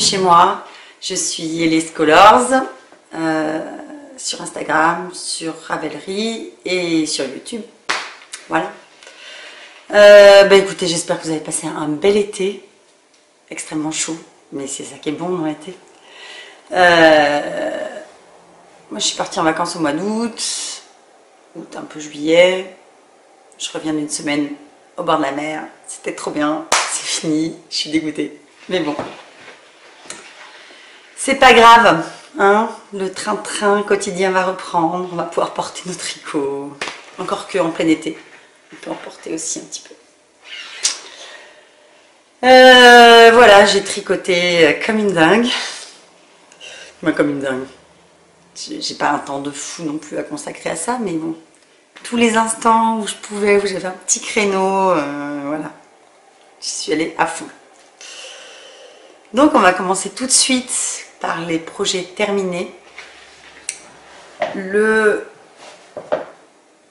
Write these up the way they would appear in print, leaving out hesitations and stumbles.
bienvenue chez moi. Je suis Elise Colors sur Instagram, sur Ravelry et sur YouTube. Voilà. Écoutez, j'espère que vous avez passé un bel été, extrêmement chaud, mais c'est ça qui est bon dans l'été. Moi, je suis partie en vacances au mois d'août, un peu juillet. Je reviens d'une semaine au bord de la mer. C'était trop bien. C'est fini. Je suis dégoûtée. Mais bon. C'est pas grave. Hein, le train-train quotidien va reprendre. On va pouvoir porter nos tricots. Encore qu'en plein été. On peut en porter aussi un petit peu. Voilà, j'ai tricoté comme une dingue. Moi, comme une dingue. J'ai pas un temps de fou non plus à consacrer à ça, mais bon. Tous les instants où je pouvais, où j'avais un petit créneau, voilà. Je suis allée à fond. Donc, on va commencer tout de suite par les projets terminés. Je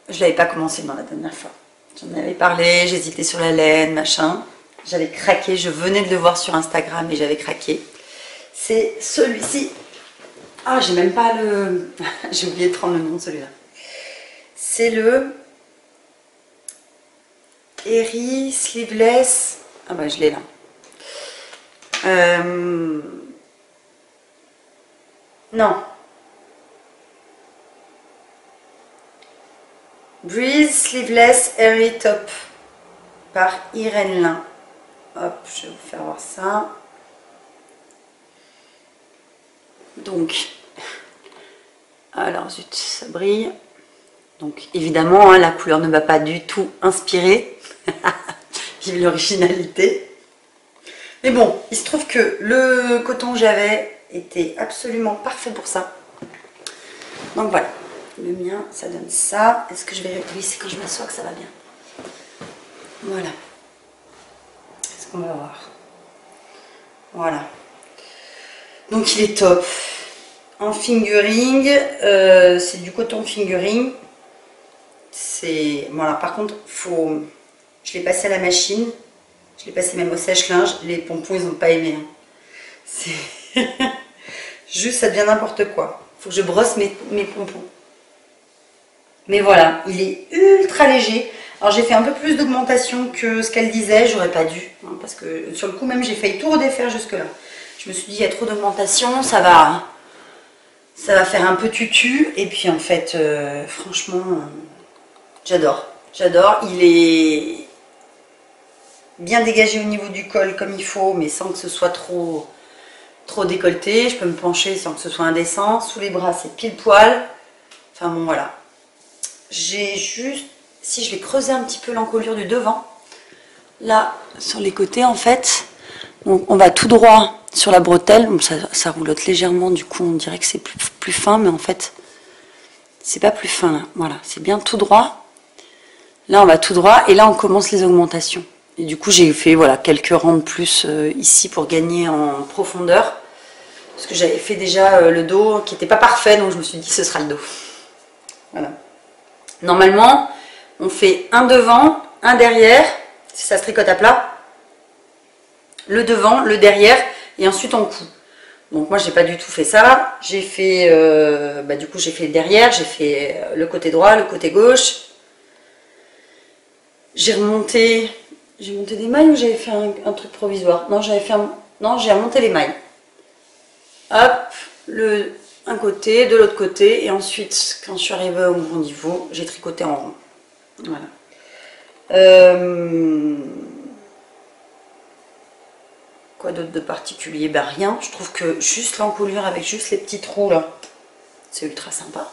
l'avais pas commencé dans la dernière fois. J'en avais parlé, j'hésitais sur la laine, machin. J'avais craqué, je venais de le voir sur Instagram et j'avais craqué. C'est celui-ci. Ah, j'ai même pas le... J'ai oublié de prendre le nom de celui-là. C'est le Eri Sleeveless. Ah bah je l'ai là. Non. Breeze Sleeveless Airy Top par Irène Lin. Hop, je vais vous faire voir ça. Donc, alors zut, ça brille. Donc évidemment, hein, la couleur ne m'a pas du tout inspiré. Vive l'originalité. Mais bon, il se trouve que le coton que j'avais était absolument parfait pour ça. Donc voilà, le mien, ça donne ça. Est-ce que je vais... Oui, c'est quand je m'assois que ça va bien. Voilà. Est-ce qu'on va voir? Voilà. Donc il est top. En fingering, c'est du coton fingering. Voilà, par contre, je l'ai passé à la machine. Je l'ai passé même au sèche-linge. Les pompons, ils n'ont pas aimé. Hein. Juste, ça devient n'importe quoi. Il faut que je brosse mes pompons. Mais voilà, il est ultra léger. Alors, j'ai fait un peu plus d'augmentation que ce qu'elle disait. J'aurais pas dû. Hein, parce que sur le coup, même, j'ai failli tout redéfaire jusque-là. Je me suis dit, il y a trop d'augmentation. Ça va faire un peu tutu. Et puis, en fait, franchement, j'adore. J'adore. Il est bien dégagé au niveau du col comme il faut, mais sans que ce soit trop décolleté. Je peux me pencher sans que ce soit indécent. Sous les bras, c'est pile poil. Enfin bon, voilà. J'ai juste... Si je vais creuser un petit peu l'encolure du devant, là, sur les côtés, en fait, donc on va tout droit sur la bretelle. Bon, ça roulotte légèrement, du coup, on dirait que c'est plus fin, mais en fait, c'est pas plus fin, là. Voilà, c'est bien tout droit. Là, on va tout droit, et là, on commence les augmentations. Et du coup, j'ai fait voilà, quelques rangs de plus ici pour gagner en profondeur. Parce que j'avais fait déjà le dos qui n'était pas parfait, donc je me suis dit ce sera le dos. Voilà. Normalement, on fait un devant, un derrière, si ça se tricote à plat. Le devant, le derrière, et ensuite on coud. Donc moi, j'ai pas du tout fait ça. J'ai fait, du coup, j'ai fait le derrière, j'ai fait le côté droit, le côté gauche. J'ai monté des mailles ou j'avais fait un truc provisoire? Non, j'ai remonté les mailles. Hop, un côté, de l'autre côté, et ensuite, quand je suis arrivée au bon niveau, j'ai tricoté en rond. Voilà. Quoi d'autre de particulier? Ben rien. Je trouve que juste l'encolure avec juste les petits trous là, c'est ultra sympa.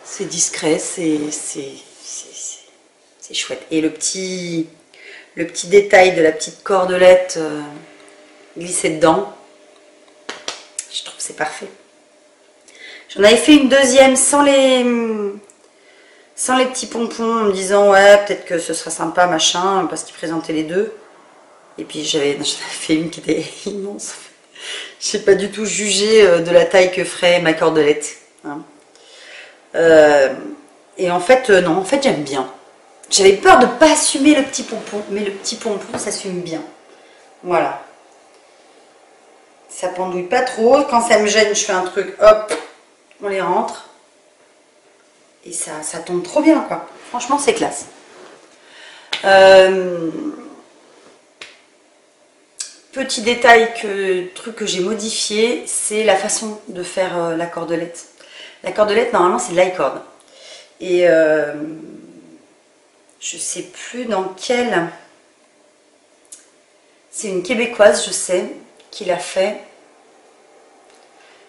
C'est discret, c'est chouette. Et le petit détail de la petite cordelette glissée dedans, je trouve que c'est parfait. J'en avais fait une deuxième sans les petits pompons en me disant ouais peut-être que ce sera sympa machin parce qu'ils présentaient les deux. Et puis j'en avais fait une qui était immense. Je n'ai pas du tout jugé de la taille que ferait ma cordelette. Hein. Et en fait non, en fait j'aime bien. J'avais peur de ne pas assumer le petit pompon, mais le petit pompon s'assume bien. Voilà. Ça pendouille pas trop. Quand ça me gêne, je fais un truc, hop, on les rentre. Et ça tombe trop bien, quoi. Franchement, c'est classe. Petit détail, truc que j'ai modifié, c'est la façon de faire la cordelette. La cordelette, normalement, c'est de l'ail-corde. Et je sais plus dans quelle... C'est une québécoise, je sais, qui l'a fait.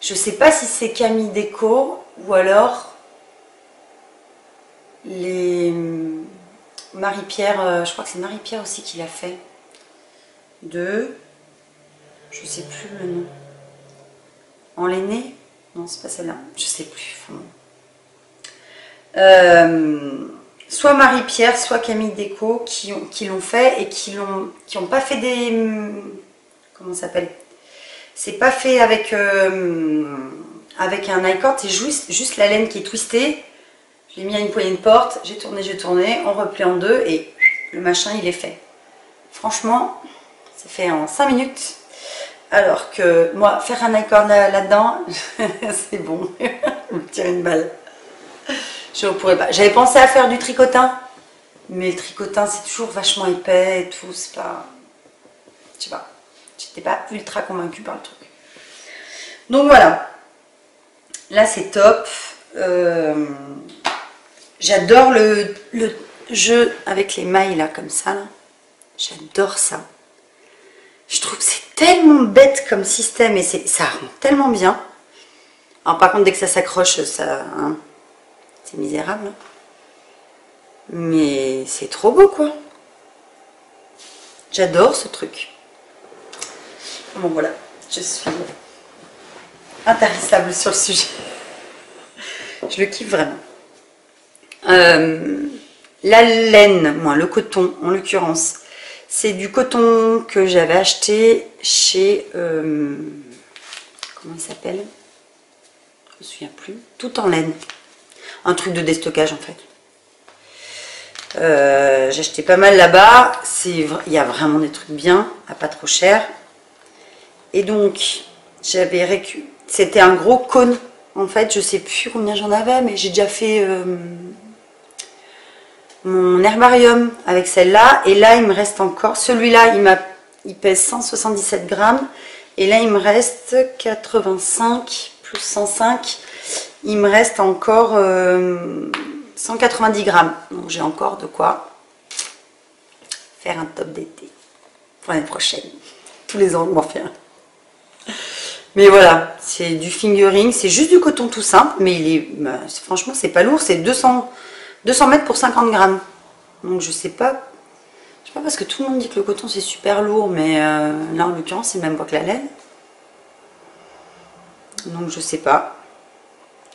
Je sais pas si c'est Camille Déco ou alors les Marie-Pierre, je crois que c'est Marie-Pierre aussi qui l'a fait. De... Je sais plus le nom. En l'aîné? Non, c'est pas celle-là. Je sais plus. Soit Marie-Pierre, soit Camille Déco qui l'ont fait et qui ont pas fait des... Comment ça s'appelle? C'est pas fait avec un i-cord, c'est juste la laine qui est twistée. J'ai mis à une poignée de porte, j'ai tourné, on replie en deux et le machin il est fait. Franchement, c'est fait en 5 minutes. Alors que moi, faire un i-cord là-dedans, c'est bon. Je me tire une balle. Je ne pourrais pas. J'avais pensé à faire du tricotin, mais le tricotin c'est toujours vachement épais et tout. C'est pas. Je sais pas. J'étais pas ultra convaincue par le truc. Donc voilà. Là c'est top. J'adore le jeu avec les mailles là, comme ça. J'adore ça. Je trouve que c'est tellement bête comme système et ça rend tellement bien. Alors par contre, dès que ça s'accroche, ça, hein, c'est misérable. Mais c'est trop beau quoi. J'adore ce truc. Bon voilà, je suis intarissable sur le sujet. Je le kiffe vraiment. La laine, moi le coton en l'occurrence, c'est du coton que j'avais acheté chez comment il s'appelle, je me souviens plus, Tout en laine, un truc de déstockage en fait. J'ai acheté pas mal là-bas, il y a vraiment des trucs bien à pas trop cher. Et donc j'avais c'était un gros cône en fait, je sais plus combien j'en avais, mais j'ai déjà fait mon herbarium avec celle-là. Et là il me reste encore, celui-là il pèse 177 grammes. Et là il me reste 85 plus 105. Il me reste encore 190 grammes. Donc j'ai encore de quoi faire un top d'été pour l'année prochaine. Tous les ans on m'en fait un. Mais voilà, c'est du fingering, c'est juste du coton tout simple, mais franchement c'est pas lourd, c'est 200 mètres pour 50 grammes. Donc je sais pas parce que tout le monde dit que le coton c'est super lourd, mais là en l'occurrence c'est le même poids que la laine. Donc je sais pas.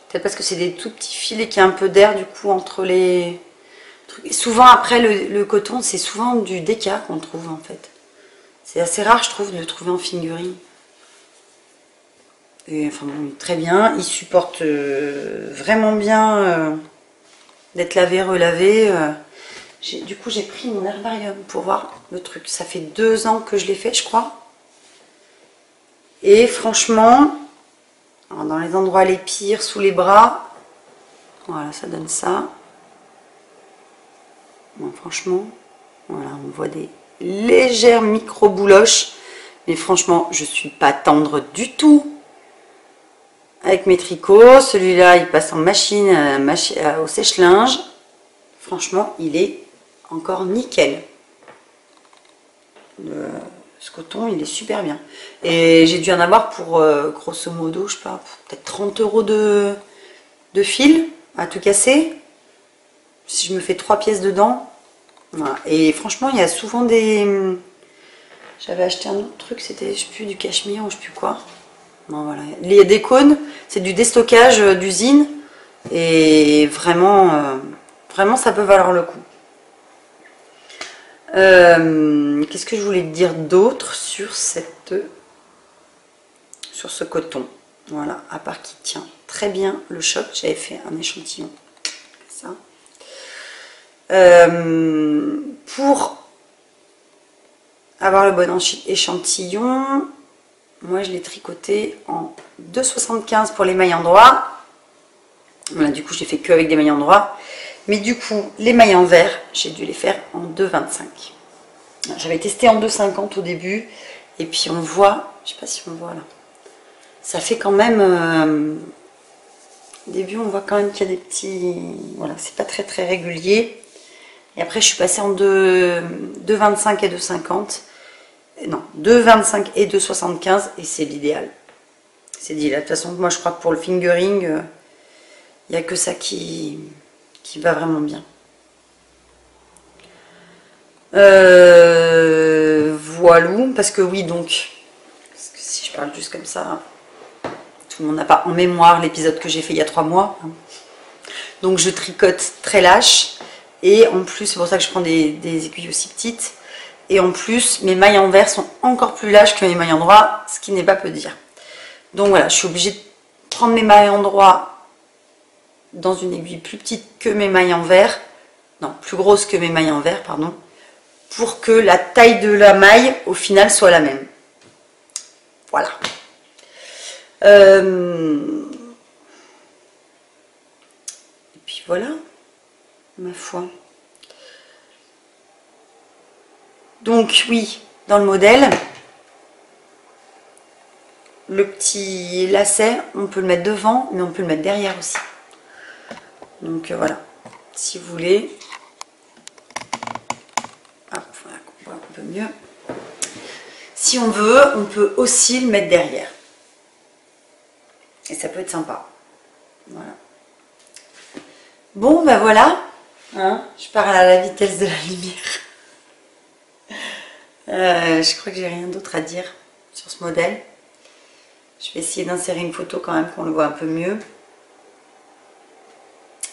Peut-être parce que c'est des tout petits fils et qu'il y a un peu d'air du coup entre les trucs. Et souvent après le coton c'est souvent du déca qu'on trouve en fait. C'est assez rare je trouve de le trouver en fingering. Et enfin bon, très bien, il supporte vraiment bien d'être lavé, relavé. Du coup j'ai pris mon herbarium pour voir le truc. Ça fait 2 ans que je l'ai fait je crois. Et franchement, dans les endroits les pires, sous les bras, voilà ça donne ça. Bon, franchement, voilà on voit des légères micro-bouloches. Mais franchement je suis pas tendre du tout. Avec mes tricots, celui-là il passe en machine au sèche-linge. Franchement, il est encore nickel. Ce coton, il est super bien. Et j'ai dû en avoir pour, grosso modo, je sais pas, peut-être 30 € de fil à tout casser. Si je me fais 3 pièces dedans. Voilà. Et franchement, il y a souvent des... J'avais acheté un autre truc, c'était, je sais plus, du cachemire ou je sais plus quoi. Bon, voilà. Il y a des cônes, c'est du déstockage d'usine et vraiment, vraiment ça peut valoir le coup. Qu'est-ce que je voulais te dire d'autre sur ce coton? Voilà, à part qu'il tient très bien le choc, j'avais fait un échantillon. Ça. Pour avoir le bon échantillon, moi je l'ai tricoté en 2,75 pour les mailles endroits. Voilà, du coup j'ai fait que avec des mailles endroits. Mais du coup, les mailles en vert, j'ai dû les faire en 2,25. J'avais testé en 2,50 au début. Et puis on voit, je sais pas si on voit là. Ça fait quand même... au début, on voit quand même qu'il y a des petits... Voilà, c'est pas très très régulier. Et après, je suis passée en 2,25 et 2,50. Non, 2,25 et 2,75. Et c'est l'idéal. C'est l'idéal. De toute façon, moi je crois que pour le fingering, il n'y a que ça qui va vraiment bien. Voilà, parce que oui, donc, parce que si je parle juste comme ça, tout le monde n'a pas en mémoire l'épisode que j'ai fait il y a 3 mois. Donc je tricote très lâche, et en plus, c'est pour ça que je prends des aiguilles aussi petites, et en plus, mes mailles en vert sont encore plus lâches que mes mailles en droit, ce qui n'est pas peu dire. Donc voilà, je suis obligée de prendre mes mailles en droit dans une aiguille plus petite que mes mailles en vert, non, plus grosse que mes mailles en vert, pardon, pour que la taille de la maille, au final, soit la même. Voilà. Et puis voilà, ma foi. Donc oui, dans le modèle, le petit lacet, on peut le mettre devant, mais on peut le mettre derrière aussi. Donc voilà, si vous voulez, hop, voilà, on voit un peu mieux. Si on veut, on peut aussi le mettre derrière. Et ça peut être sympa. Voilà. Bon, ben voilà, hein, je parle à la vitesse de la lumière. Je crois que j'ai rien d'autre à dire sur ce modèle. Je vais essayer d'insérer une photo quand même, qu'on le voit un peu mieux.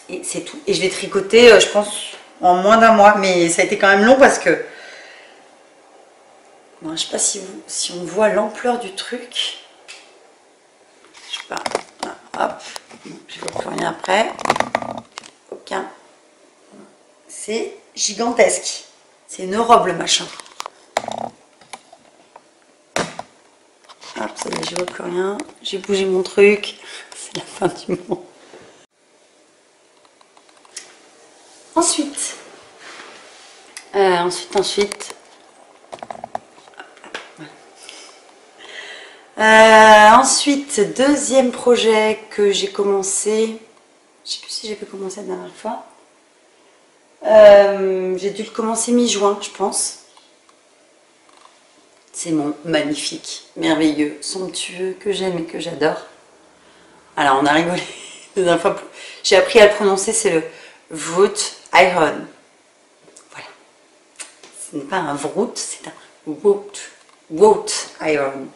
Et c'est tout. Et je vais tricoter, je pense, en moins d'1 mois. Mais ça a été quand même long parce que... Bon, je ne sais pas si on voit l'ampleur du truc. Je sais pas. Voilà, hop. Je ne vois plus rien après. Aucun. C'est gigantesque. C'est une robe le machin. Hop, ça y est, je vois plus rien. J'ai bougé mon truc. C'est la fin du monde. Ensuite, ensuite, deuxième projet que j'ai commencé. Je sais plus si j'ai pu commencer la dernière fois. J'ai dû le commencer mi-juin, je pense. C'est mon magnifique, merveilleux, somptueux, que j'aime et que j'adore. Alors, on a rigolé la dernière fois. J'ai appris à le prononcer, c'est le Wrought Iron. Voilà. Ce n'est pas un Wrought, c'est un Wrought Iron.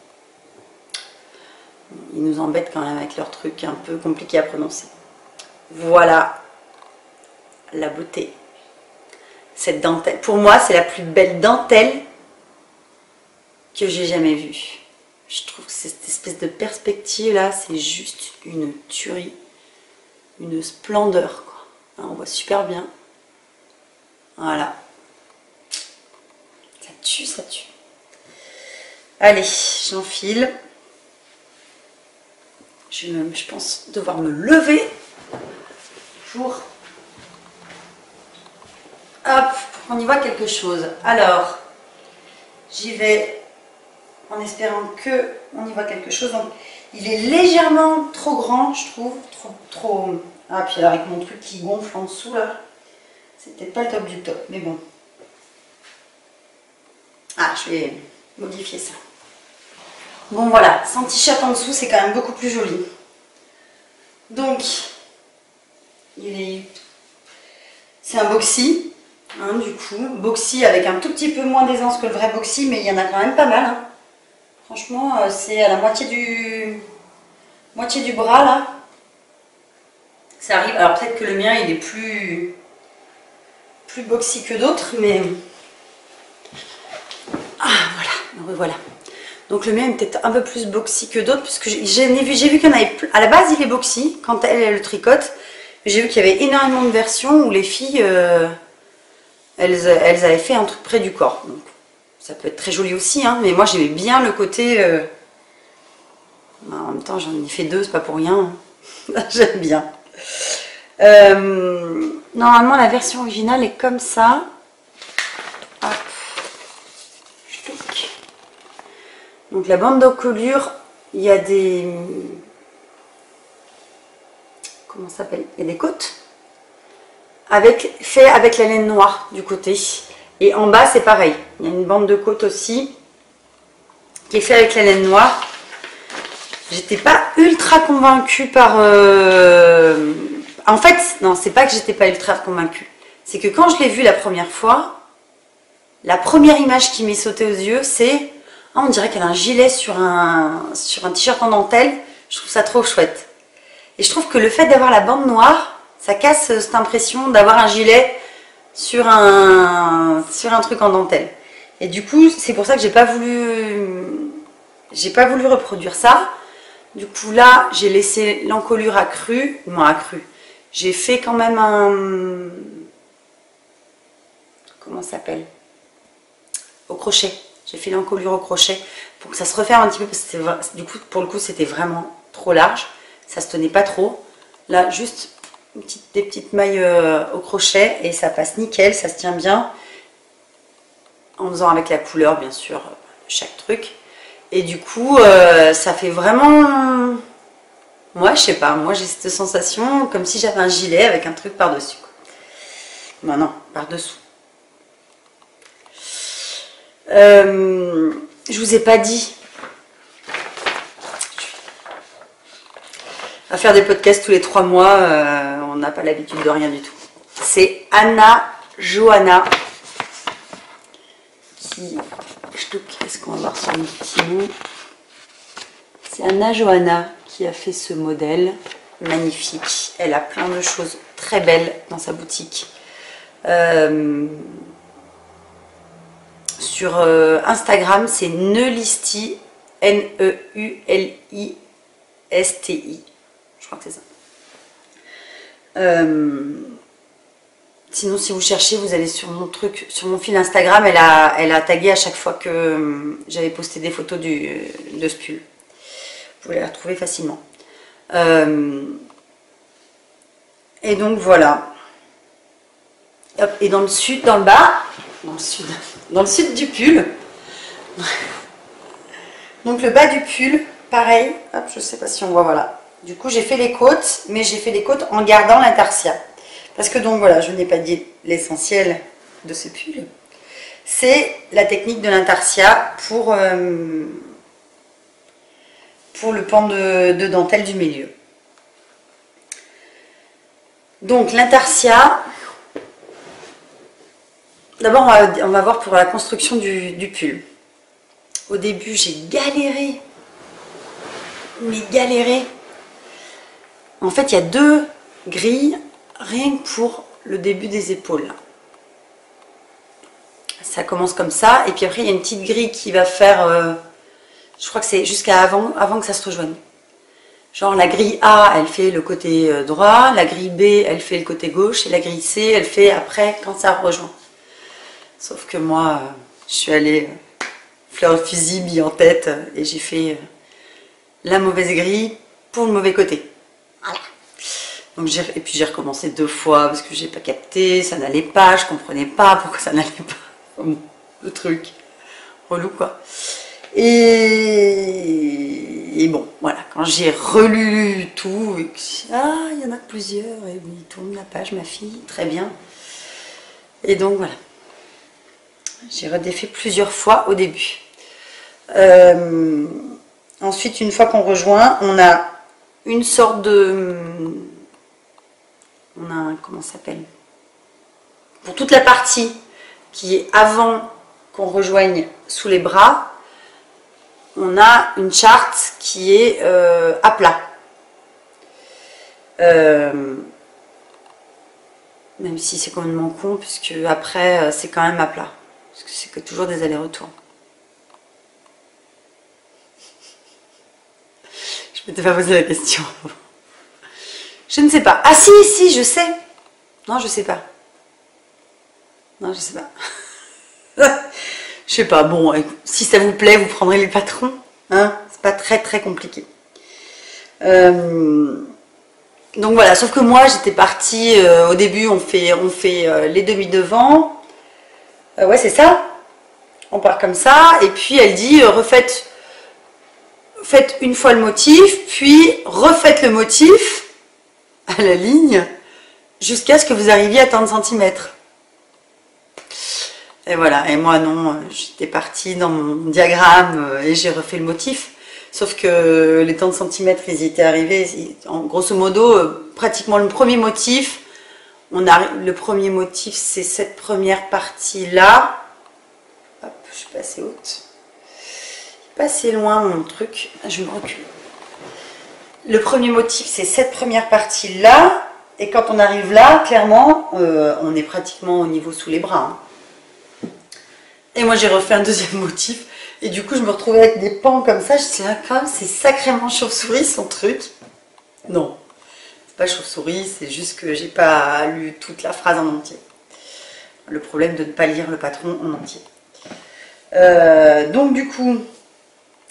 Ils nous embêtent quand même avec leur truc un peu compliqué à prononcer. Voilà la beauté. Cette dentelle, pour moi, c'est la plus belle dentelle que j'ai jamais vue. Je trouve que cette espèce de perspective là, c'est juste une tuerie, une splendeur, quoi. On voit super bien. Voilà. Ça tue, ça tue. Allez, j'enfile. Je pense devoir me lever pour... Hop, pour qu'on y voit quelque chose. Alors, j'y vais en espérant que on y voit quelque chose. Donc, il est légèrement trop grand, je trouve. Trop... Ah, puis alors avec mon truc qui gonfle en dessous, là, c'est peut-être pas le top du top, mais bon. Ah, je vais modifier ça. Bon, voilà, sans t-shirt en dessous, c'est quand même beaucoup plus joli. Donc, c'est un boxy, hein, du coup. Boxy avec un tout petit peu moins d'aisance que le vrai boxy, mais il y en a quand même pas mal. Hein. Franchement, c'est à la moitié du bras, là. Ça arrive. Alors, peut-être que le mien, il est plus boxy que d'autres, mais... Ah, voilà, voilà. Donc le mien est peut-être un peu plus boxy que d'autres, puisque j'ai vu qu'il y en avait plus. À la base, il est boxy quand elle le tricote. Mais j'ai vu qu'il y avait énormément de versions où les filles, elles avaient fait un truc près du corps. Donc ça peut être très joli aussi, hein, mais moi j'aimais bien le côté Bah, en même temps, j'en ai fait 2, c'est pas pour rien. J'aime bien. Normalement, la version originale est comme ça. Hop. Donc la bande d'encolure, il y a des... Comment ça s'appelle? Il y a des côtes. Fait avec la laine noire du côté. Et en bas, c'est pareil. Il y a une bande de côte aussi qui est fait avec la laine noire. J'étais pas ultra convaincue par... En fait, non, c'est pas que j'étais pas ultra convaincue. C'est que quand je l'ai vu la première fois, la première image qui m'est sautée aux yeux, c'est... Ah, on dirait qu'elle a un gilet sur un t-shirt en dentelle. Je trouve ça trop chouette. Et je trouve que le fait d'avoir la bande noire, ça casse cette impression d'avoir un gilet sur un truc en dentelle. Et du coup, c'est pour ça que j'ai pas voulu reproduire ça. Du coup, là, j'ai laissé l'encolure accrue. Non, accrue. J'ai fait quand même un... Comment ça s'appelle? Au crochet. J'ai fait l'encolure au crochet pour que ça se referme un petit peu. Parce que du coup, pour le coup, c'était vraiment trop large. Ça se tenait pas trop. Là, juste des petites mailles au crochet et ça passe nickel. Ça se tient bien. En faisant avec la couleur, bien sûr, chaque truc. Et du coup, ça fait vraiment... Moi, je sais pas, moi j'ai cette sensation comme si j'avais un gilet avec un truc par-dessus. Non, non, par-dessous. Je vous ai pas dit. À faire des podcasts tous les 3 mois, on n'a pas l'habitude de rien du tout. C'est Anna Johanna qui... Est-ce qu'on va voir son petit mot? C'est Anna Johanna qui a fait ce modèle magnifique. Elle a plein de choses très belles dans sa boutique. Sur Instagram, c'est Neulisti, N-E-U-L-I-S-T-I. Je crois que c'est ça. Sinon, si vous cherchez, vous allez sur mon truc, sur mon fil Instagram. Elle a tagué à chaque fois que j'avais posté des photos de ce pull. Vous pouvez la retrouver facilement. Et donc voilà. Hop, et dans le sud, dans le bas, dans le sud du pull. Donc le bas du pull, pareil. Hop, je sais pas si on voit, voilà. Du coup, j'ai fait les côtes, mais j'ai fait les côtes en gardant l'intarsia. Parce que donc voilà, je n'ai pas dit l'essentiel de ce pull. C'est la technique de l'intarsia pour le pan de dentelle du milieu. Donc l'intarsia, d'abord on va voir pour la construction du pull. Au début j'ai galéré, mais galéré. En fait il y a 2 grilles rien que pour le début des épaules. Ça commence comme ça et puis après il y a une petite grille qui va faire... je crois que c'est jusqu'à avant que ça se rejoigne. Genre la grille A, elle fait le côté droit, la grille B, elle fait le côté gauche, et la grille C, elle fait après quand ça rejoint. Sauf que moi, je suis allée fleur au fusil, bille en tête, et j'ai fait la mauvaise grille pour le mauvais côté. Voilà. Donc et puis j'ai recommencé 2 fois parce que j'ai pas capté, ça n'allait pas, je comprenais pas pourquoi ça n'allait pas. Le truc relou quoi. Et bon, voilà, quand j'ai relu tout, et que, ah, il y en a que plusieurs, et oui, tourne la page, ma fille, très bien. Et donc voilà, j'ai redéfait plusieurs fois au début. Ensuite, une fois qu'on rejoint, on a une sorte de... On a un, comment ça s'appelle? Pour toute la partie qui est avant qu'on rejoigne sous les bras, on a une charte qui est à plat. Même si c'est complètement con, puisque après c'est quand même à plat. Parce que c'est que toujours des allers-retours. Je m'étais pas posé la question. Je ne sais pas. Ah si, si, je sais. Non, je sais pas. Non, je sais pas. Je sais pas, bon, si ça vous plaît, vous prendrez les patrons. Hein, c'est pas très très compliqué. Donc voilà, sauf que moi j'étais partie, au début on fait les demi devant, ouais c'est ça, on part comme ça, et puis elle dit faites une fois le motif, puis refaites le motif à la ligne jusqu'à ce que vous arriviez à tant de centimètres. Et voilà, et moi non, j'étais partie dans mon diagramme et j'ai refait le motif. Sauf que les tant de centimètres, ils y étaient arrivés. En grosso modo, pratiquement le premier motif, le premier motif, c'est cette première partie-là. Hop, je suis pas assez haute. Pas assez loin mon truc. Je me recule. Le premier motif, c'est cette première partie-là. Et quand on arrive là, clairement, on est pratiquement au niveau sous les bras. Hein. Et moi, j'ai refait un deuxième motif. Et du coup, je me retrouvais avec des pans comme ça. Je me suis dit, quand même, c'est sacrément chauve-souris son truc. Non, c'est pas chauve-souris, c'est juste que j'ai pas lu toute la phrase en entier. Le problème de ne pas lire le patron en entier. Donc du coup,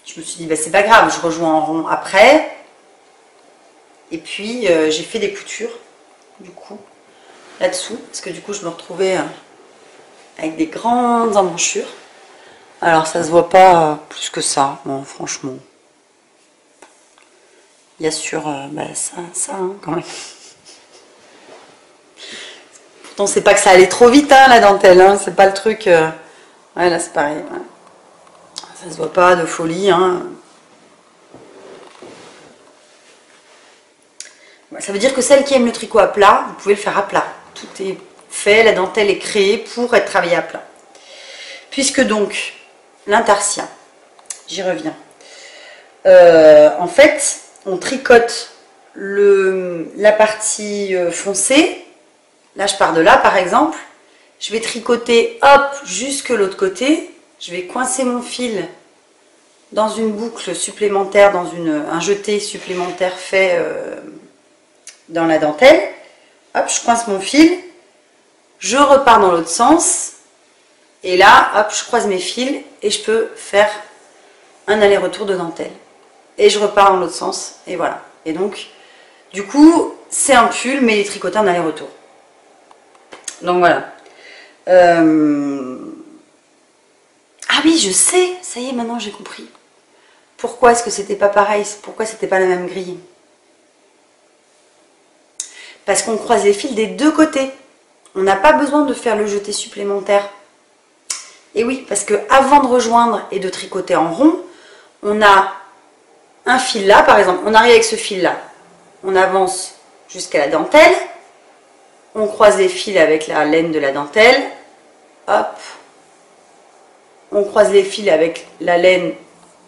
je me suis dit, bah, c'est pas grave, je rejoins en rond après. Et puis, j'ai fait des coutures, du coup, là-dessous. Parce que du coup, je me retrouvais avec des grandes emmanchures. Alors ça se voit pas plus que ça, bon, franchement. Il y a sur bah, ça hein, quand même. Pourtant c'est pas que ça allait trop vite hein, la dentelle, hein, c'est pas le truc. Ouais là c'est pareil. Ouais. Ça se voit pas de folie. Hein. Ouais, ça veut dire que celle qui aime le tricot à plat, vous pouvez le faire à plat. Tout est fait, la dentelle est créée pour être travaillée à plat. Puisque donc l'intarsia, j'y reviens. En fait, on tricote la partie foncée. Là, je pars de là, par exemple. Je vais tricoter, hop, jusque l'autre côté. Je vais coincer mon fil dans une boucle supplémentaire, dans un jeté supplémentaire fait dans la dentelle. Hop, je coince mon fil. Je repars dans l'autre sens. Et là, hop, je croise mes fils et je peux faire un aller-retour de dentelle. Et je repars dans l'autre sens, et voilà. Et donc, du coup, c'est un pull, mais il est tricoté en aller-retour. Donc voilà. Ah oui, je sais, ça y est, maintenant j'ai compris. Pourquoi est-ce que c'était pas pareil? Pourquoi c'était pas la même grille? Parce qu'on croise les fils des deux côtés. On n'a pas besoin de faire le jeté supplémentaire. Et oui, parce que avant de rejoindre et de tricoter en rond, on a un fil là, par exemple. On arrive avec ce fil là. On avance jusqu'à la dentelle. On croise les fils avec la laine de la dentelle. Hop. On croise les fils avec la laine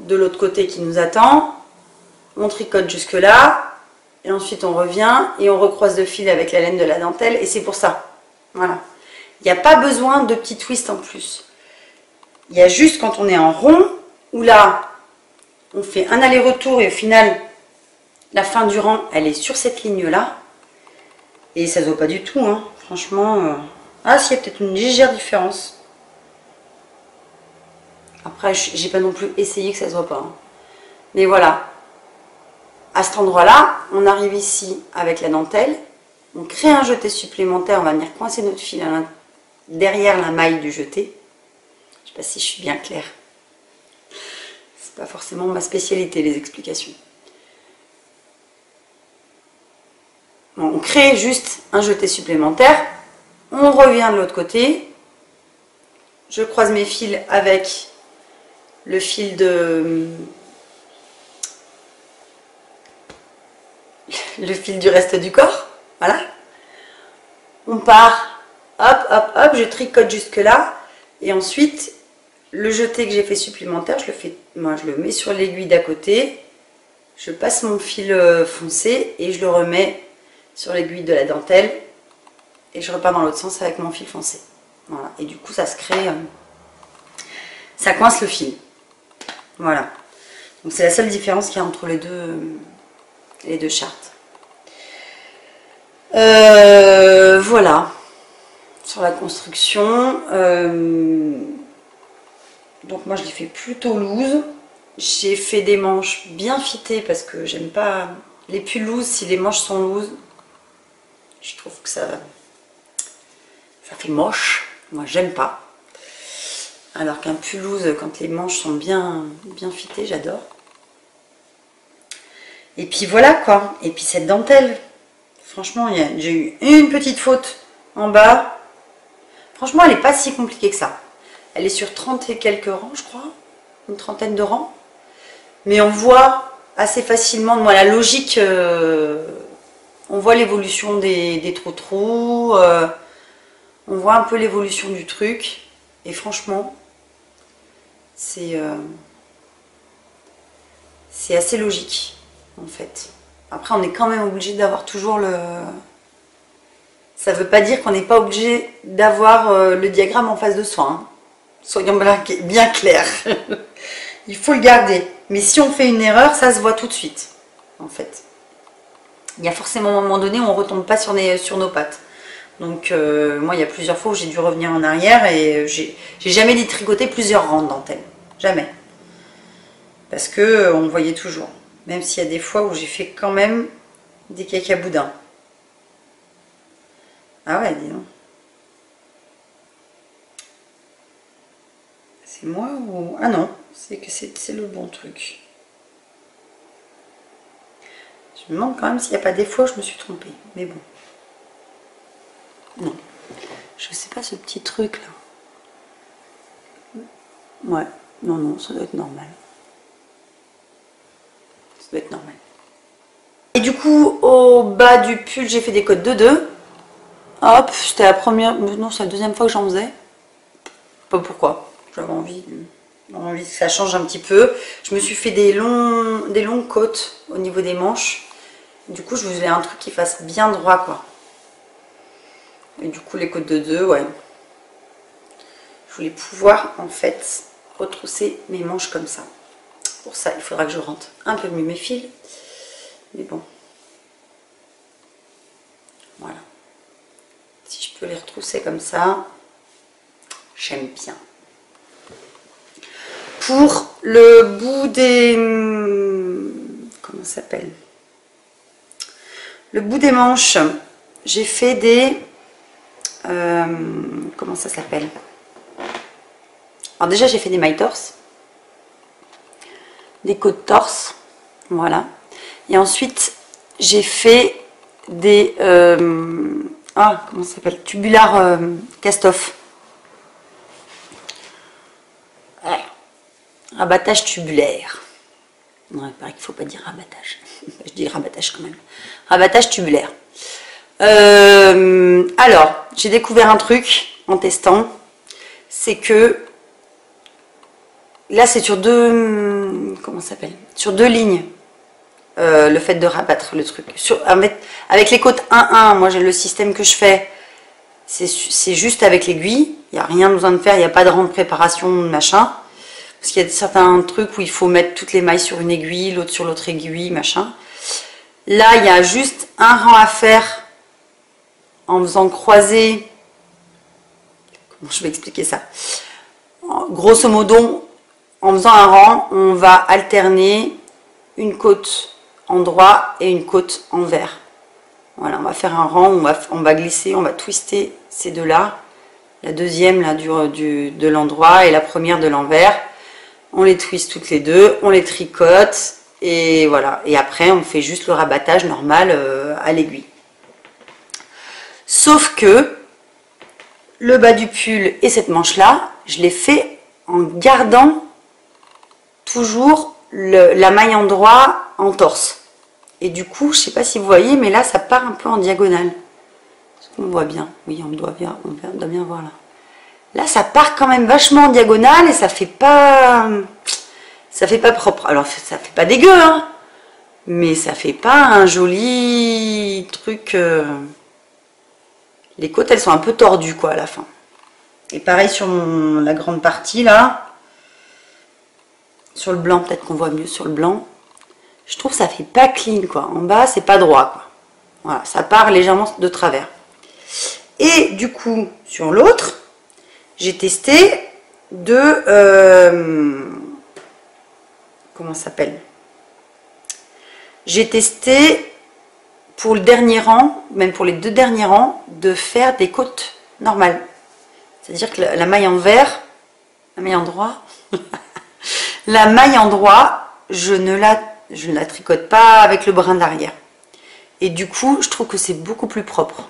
de l'autre côté qui nous attend. On tricote jusque là. Et ensuite on revient et on recroise le fil avec la laine de la dentelle. Et c'est pour ça. Voilà. Il n'y a pas besoin de petits twists en plus. Il y a juste quand on est en rond, où là, on fait un aller-retour et au final, la fin du rang, elle est sur cette ligne-là. Et ça ne se voit pas du tout, hein. Franchement. Ah, si, il y a peut-être une légère différence. Après, j'ai pas non plus essayé que ça se voit pas. Hein. Mais voilà. À cet endroit-là, on arrive ici avec la dentelle. On crée un jeté supplémentaire. On va venir coincer notre fil derrière la maille du jeté. Je ne sais pas si je suis bien claire. C'est pas forcément ma spécialité, les explications. Bon, on crée juste un jeté supplémentaire. On revient de l'autre côté. Je croise mes fils avec le fil le fil du reste du corps. Voilà. On part. Hop, hop, hop. Je tricote jusque là. Et ensuite, le jeté que j'ai fait supplémentaire, je le mets sur l'aiguille d'à côté. Je passe mon fil foncé et je le remets sur l'aiguille de la dentelle. Et je repars dans l'autre sens avec mon fil foncé. Voilà. Et du coup, ça se crée... ça coince le fil. Voilà. Donc c'est la seule différence qu'il y a entre les deux chartes. Voilà. Sur la construction. Donc moi je l'ai fait plutôt loose. J'ai fait des manches bien fitées parce que j'aime pas les pulls loose, si les manches sont loose, je trouve que ça fait moche. Moi, j'aime pas. Alors qu'un pull loose, quand les manches sont bien fitées, j'adore. Et puis voilà quoi. Et puis cette dentelle. Franchement, j'ai eu une petite faute en bas. Franchement, elle n'est pas si compliquée que ça. Elle est sur 30 et quelques rangs, je crois. Une trentaine de rangs. Mais on voit assez facilement, moi, la logique, on voit l'évolution des trous-trous. On voit un peu l'évolution du truc. Et franchement, c'est assez logique, en fait. Après, on est quand même obligé d'avoir toujours le... Ça ne veut pas dire qu'on n'est pas obligé d'avoir le diagramme en face de soi. Hein. Soyons bien clairs. Il faut le garder. Mais si on fait une erreur, ça se voit tout de suite, en fait. Il y a forcément un moment donné où on ne retombe pas sur nos pattes. Donc, moi, il y a plusieurs fois où j'ai dû revenir en arrière et j'ai jamais détricoté plusieurs rangs de dentelle. Jamais. Parce que on voyait toujours. Même s'il y a des fois où j'ai fait quand même des cacaboudins. Ah ouais, dis donc. C'est moi ou... Ah non, c'est que c'est le bon truc. Je me demande quand même s'il n'y a pas des fois où je me suis trompée. Mais bon. Non. Je sais pas ce petit truc là. Ouais. Non, non, ça doit être normal. Ça doit être normal. Et du coup, au bas du pull, j'ai fait des codes de 2. Hop, c'était la première... Non, c'est la deuxième fois que j'en faisais. Pas pourquoi. J'avais envie que ça change un petit peu. Je me suis fait des longues côtes au niveau des manches. Du coup, je voulais un truc qui fasse bien droit, quoi. Et du coup, les côtes de 2, ouais. Je voulais pouvoir, en fait, retrousser mes manches comme ça. Pour ça, il faudra que je rentre un peu mieux mes fils. Mais bon. Voilà. Si je peux les retrousser comme ça, j'aime bien. Pour le bout des... Comment ça s'appelle? Le bout des manches, j'ai fait des... comment ça s'appelle? Alors déjà, j'ai fait des mailles torse. Des côtes torse. Voilà. Et ensuite, j'ai fait des... comment ça s'appelle? Tubular cast-off. Ouais. Rabattage tubulaire. Non, il paraît qu'il ne faut pas dire rabattage. Je dis rabattage quand même. Rabattage tubulaire. Alors, j'ai découvert un truc en testant. C'est que là, c'est sur deux... Comment ça s'appelle? Sur deux lignes. Le fait de rabattre le truc. Avec les côtes 1-1, moi j'ai le système que je fais. C'est juste avec l'aiguille. Il n'y a rien besoin de faire. Il n'y a pas de rang de préparation, machin. Parce qu'il y a certains trucs où il faut mettre toutes les mailles sur une aiguille, l'autre sur l'autre aiguille, machin. Là, il y a juste un rang à faire en faisant croiser. Comment je vais expliquer ça? Grosso modo, en faisant un rang, on va alterner une côte en droit et une côte en vert. Voilà, on va faire un rang, on va glisser, on va twister ces deux-là. La deuxième là, de l'endroit et la première de l'envers. On les twiste toutes les deux, on les tricote et voilà. Et après, on fait juste le rabattage normal à l'aiguille. Sauf que le bas du pull et cette manche-là, je l'ai fait en gardant toujours la maille en droit en torse. Et du coup, je ne sais pas si vous voyez, mais là, ça part un peu en diagonale. Est-ce qu'on voit bien? Oui, on doit bien voir là. Là, ça part quand même vachement en diagonale et ça fait pas propre. Alors, ça fait pas dégueu, hein, mais ça fait pas un joli truc. Les côtes, elles sont un peu tordues, quoi, à la fin. Et pareil sur la grande partie, là. Sur le blanc, peut-être qu'on voit mieux sur le blanc. Je trouve que ça fait pas clean, quoi. En bas, c'est pas droit, quoi. Voilà, ça part légèrement de travers. Et du coup, sur l'autre, j'ai testé comment ça s'appelle? J'ai testé pour le dernier rang, même pour les 2 derniers rangs, de faire des côtes normales. C'est-à-dire que la maille en vert, la maille en droit, la maille en droit, je ne la tricote pas avec le brin d'arrière. Et du coup, je trouve que c'est beaucoup plus propre.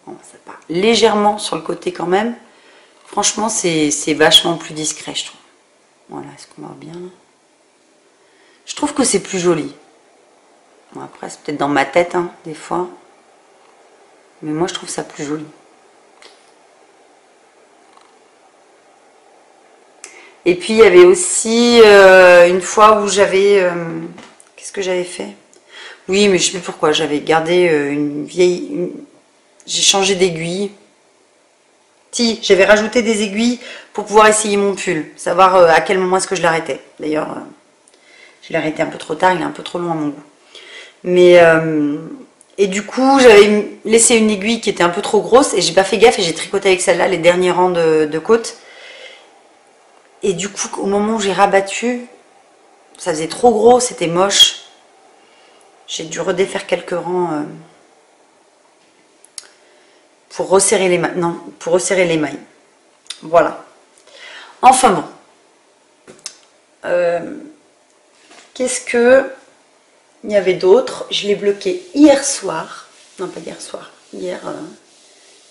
Bon, ça part légèrement sur le côté quand même. Franchement, c'est vachement plus discret, je trouve. Voilà, est-ce qu'on voit bien? Je trouve que c'est plus joli. Bon, après, c'est peut-être dans ma tête, hein, des fois. Mais moi, je trouve ça plus joli. Et puis, il y avait aussi une fois où j'avais... qu'est-ce que j'avais fait? Oui, mais je sais plus pourquoi. J'avais gardé une vieille... J'ai changé d'aiguille. Si, j'avais rajouté des aiguilles pour pouvoir essayer mon pull. Savoir à quel moment est-ce que je l'arrêtais. D'ailleurs, je l'ai arrêté un peu trop tard. Il est un peu trop long à mon goût. Mais... et du coup, j'avais laissé une aiguille qui était un peu trop grosse. Et j'ai pas fait gaffe et j'ai tricoté avec celle-là les derniers rangs de côtes. Et du coup, au moment où j'ai rabattu, ça faisait trop gros, c'était moche. J'ai dû redéfaire quelques rangs pour resserrer les mailles. Non, pour resserrer les mailles. Voilà. Enfin bon. Qu'est-ce que il y avait d'autre? Je l'ai bloqué hier soir. Non, pas hier soir. Hier,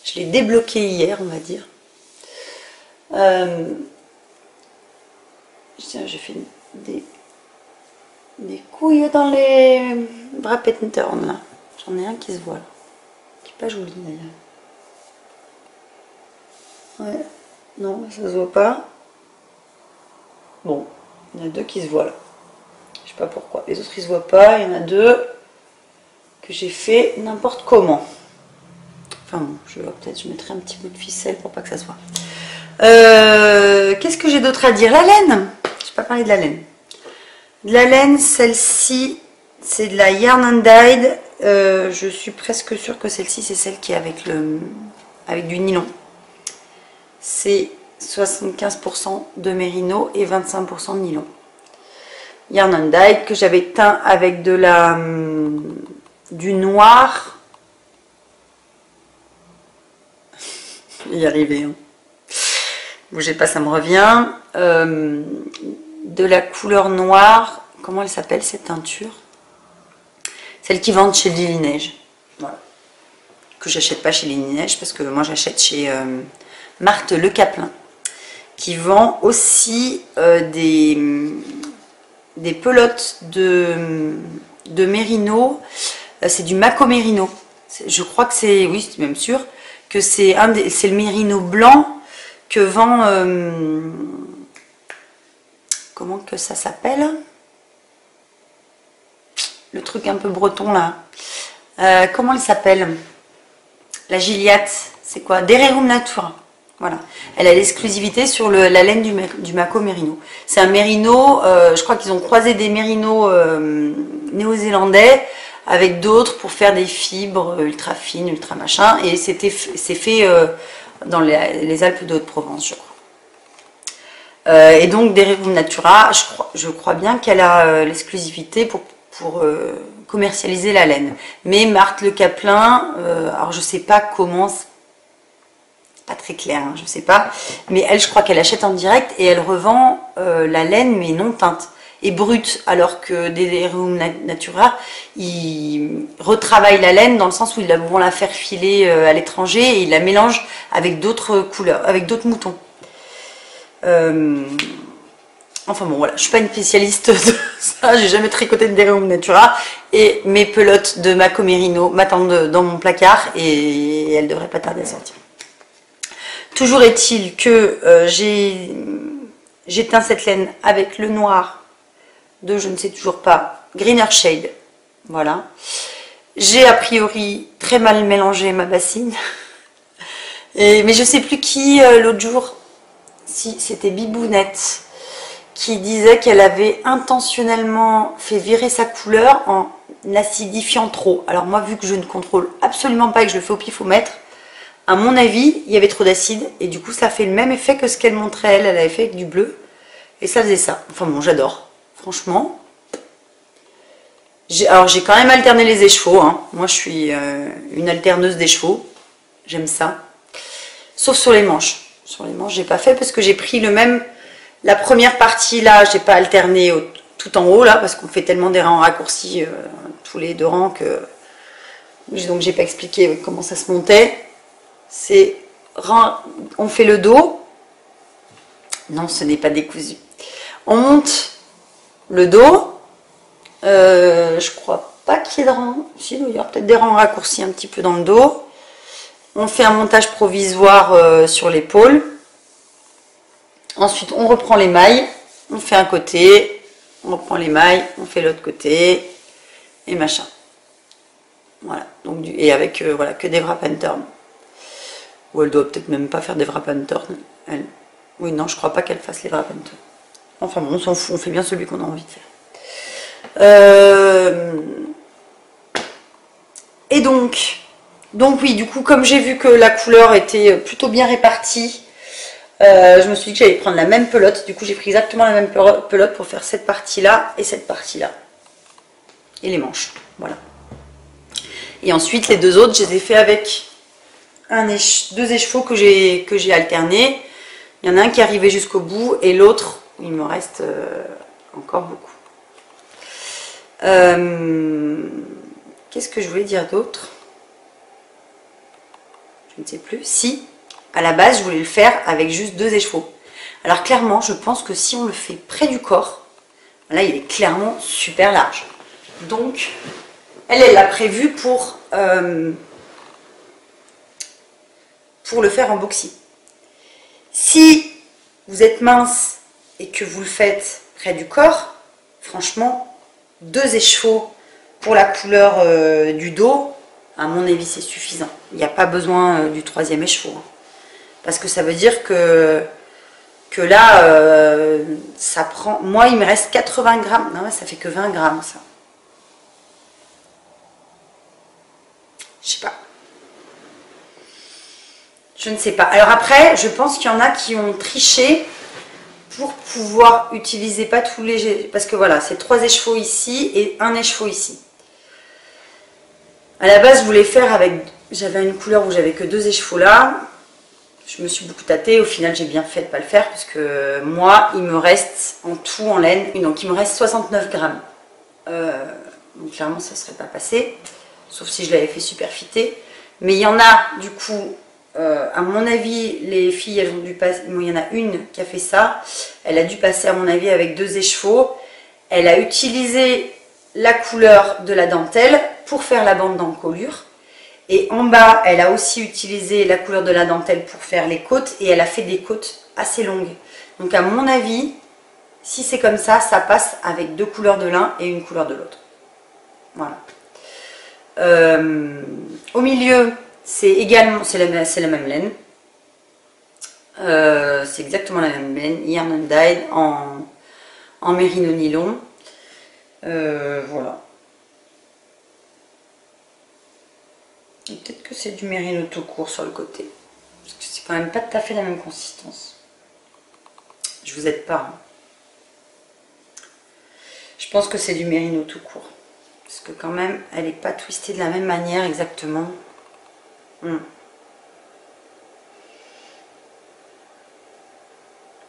je l'ai débloqué hier, on va dire. J'ai fait des couilles dans les bras turn là. J'en ai un qui se voit là. Qui est pas joli d'ailleurs. Ouais, non, ça se voit pas. Bon, il y en a 2 qui se voient là. Je sais pas pourquoi. Les autres ils se voient pas. Il y en a 2 que j'ai fait n'importe comment. Enfin bon, peut-être je mettrai un petit bout de ficelle pour pas que ça soit. Qu'est-ce que j'ai d'autre à dire? La laine. Je n'ai pas parlé de la laine. De la laine, celle-ci, c'est de la Yarn and Dyed. Je suis presque sûre que celle-ci, c'est celle qui est avec du nylon. C'est 75% de mérino et 25% de nylon. Yarn and Dyed que j'avais teint avec du noir. Y arriver. Hein. Bougez pas, ça me revient. De la couleur noire. Comment elle s'appelle cette teinture? Celle qui vendent chez Lily Neige. Voilà. Que j'achète pas chez Lily Neige parce que moi j'achète chez Marthe Le Caplin. Qui vend aussi des pelotes de mérino. C'est du Mako Mérino. Je crois que c'est, oui, c'est même sûr, que c'est le mérino blanc que vend, comment que ça s'appelle? Le truc un peu breton là. Comment elle s'appelle? La Gilliatt, c'est quoi? Dererum Natura. Voilà. Elle a l'exclusivité sur la laine du Mako Mérino. C'est un mérino, je crois qu'ils ont croisé des mérinos néo-zélandais avec d'autres pour faire des fibres ultra fines, ultra machin. Et c'est fait dans les Alpes de Haute-Provence, je crois. Et donc, Dererum Natura, je crois bien qu'elle a l'exclusivité pour commercialiser la laine. Mais Marthe Le Caplin, alors je sais pas comment, pas très clair, hein, je sais pas, mais elle, je crois qu'elle achète en direct et elle revend la laine, mais non teinte et brute, alors que Dererum Natura, ils retravaillent la laine dans le sens où ils vont la faire filer à l'étranger et ils la mélangent avec d'autres couleurs, avec d'autres moutons. Enfin bon, voilà, je suis pas une spécialiste de ça, j'ai jamais tricoté de Dererum Natura et mes pelotes de Mako Mérino m'attendent dans mon placard et elles devraient pas tarder à sortir. Toujours est-il que j'ai teint cette laine avec le noir de je ne sais toujours pas, Greener Shade. Voilà. J'ai a priori très mal mélangé ma bassine. Mais je sais plus qui l'autre jour, si c'était Bibounette, qui disait qu'elle avait intentionnellement fait virer sa couleur en acidifiant trop. Alors moi, vu que je ne contrôle absolument pas et que je le fais au pifomètre, à mon avis, il y avait trop d'acide et du coup ça fait le même effet que ce qu'elle montrait elle avait fait avec du bleu et ça faisait ça. Enfin bon, j'adore, franchement. Alors j'ai quand même alterné les écheveaux, hein. Moi je suis une alterneuse d'écheveaux, j'aime ça. Sauf sur les manches. Sur les manches j'ai pas fait parce que j'ai pris le même, la première partie là, j'ai pas alterné tout en haut là parce qu'on fait tellement des rangs raccourcis tous les 2 rangs que donc j'ai pas expliqué comment ça se montait. C'est on fait le dos. Non, ce n'est pas décousu. On monte le dos. Je crois pas qu'il y ait de rangs. Si, il y aura peut-être des rangs raccourcis un petit peu dans le dos. On fait un montage provisoire sur l'épaule. Ensuite, on reprend les mailles. On fait un côté. On reprend les mailles. On fait l'autre côté. Et machin. Voilà. Donc, et avec voilà, que des wrap and turn. Ou elle doit peut-être même pas faire des wrap and turn. Elle. Oui, non, je crois pas qu'elle fasse les wrap and turn. Enfin bon, on s'en fout. On fait bien celui qu'on a envie de faire. Et donc oui, du coup, comme j'ai vu que la couleur était plutôt bien répartie, je me suis dit que j'allais prendre la même pelote. Du coup, j'ai pris exactement la même pelote pour faire cette partie-là et cette partie-là. Et les manches, voilà. Et ensuite, les 2 autres, je les ai fait avec 2 écheveaux que j'ai alternés. Il y en a un qui est arrivé jusqu'au bout et l'autre, il me reste encore beaucoup. Qu'est-ce que je voulais dire d'autre? Je ne sais plus. Si, à la base, je voulais le faire avec juste 2 écheveaux. Alors clairement, je pense que si on le fait près du corps, là, il est clairement super large. Donc, elle l'a prévu pour le faire en boxy. Si vous êtes mince et que vous le faites près du corps, franchement, 2 écheveaux pour la couleur du dos, à mon avis, c'est suffisant. Il n'y a pas besoin du 3e écheveau. Hein. Parce que ça veut dire que là, ça prend... Moi, il me reste 80 grammes. Non, ça fait que 20 grammes, ça. Je sais pas. Je ne sais pas. Alors après, je pense qu'il y en a qui ont triché pour pouvoir utiliser pas tous les... Parce que voilà, c'est 3 écheveaux ici et 1 écheveau ici. À la base, je voulais faire avec... J'avais une couleur où j'avais que 2 écheveaux là. Je me suis beaucoup tâtée. Au final, j'ai bien fait de ne pas le faire parce que moi, il me reste en tout, en laine, donc il me reste 69 grammes. Donc clairement, ça ne serait pas passé. Sauf si je l'avais fait super fité. Mais il y en a, du coup... à mon avis, les filles, elles ont dû passer. Bon, il y en a une qui a fait ça. Elle a dû passer, à mon avis, avec 2 écheveaux. Elle a utilisé la couleur de la dentelle pour faire la bande d'encolure. Et en bas, elle a aussi utilisé la couleur de la dentelle pour faire les côtes. Et elle a fait des côtes assez longues. Donc, à mon avis, si c'est comme ça, ça passe avec 2 couleurs de l'un et une couleur de l'autre. Voilà. Au milieu. C'est également, c'est la même laine. C'est exactement la même laine. Yarn and Dyed en mérino nylon. Voilà. Peut-être que c'est du mérino tout court sur le côté. Parce que c'est quand même pas tout à fait la même consistance. Je vous aide pas. Hein. Je pense que c'est du mérino tout court. Parce que quand même, elle n'est pas twistée de la même manière exactement.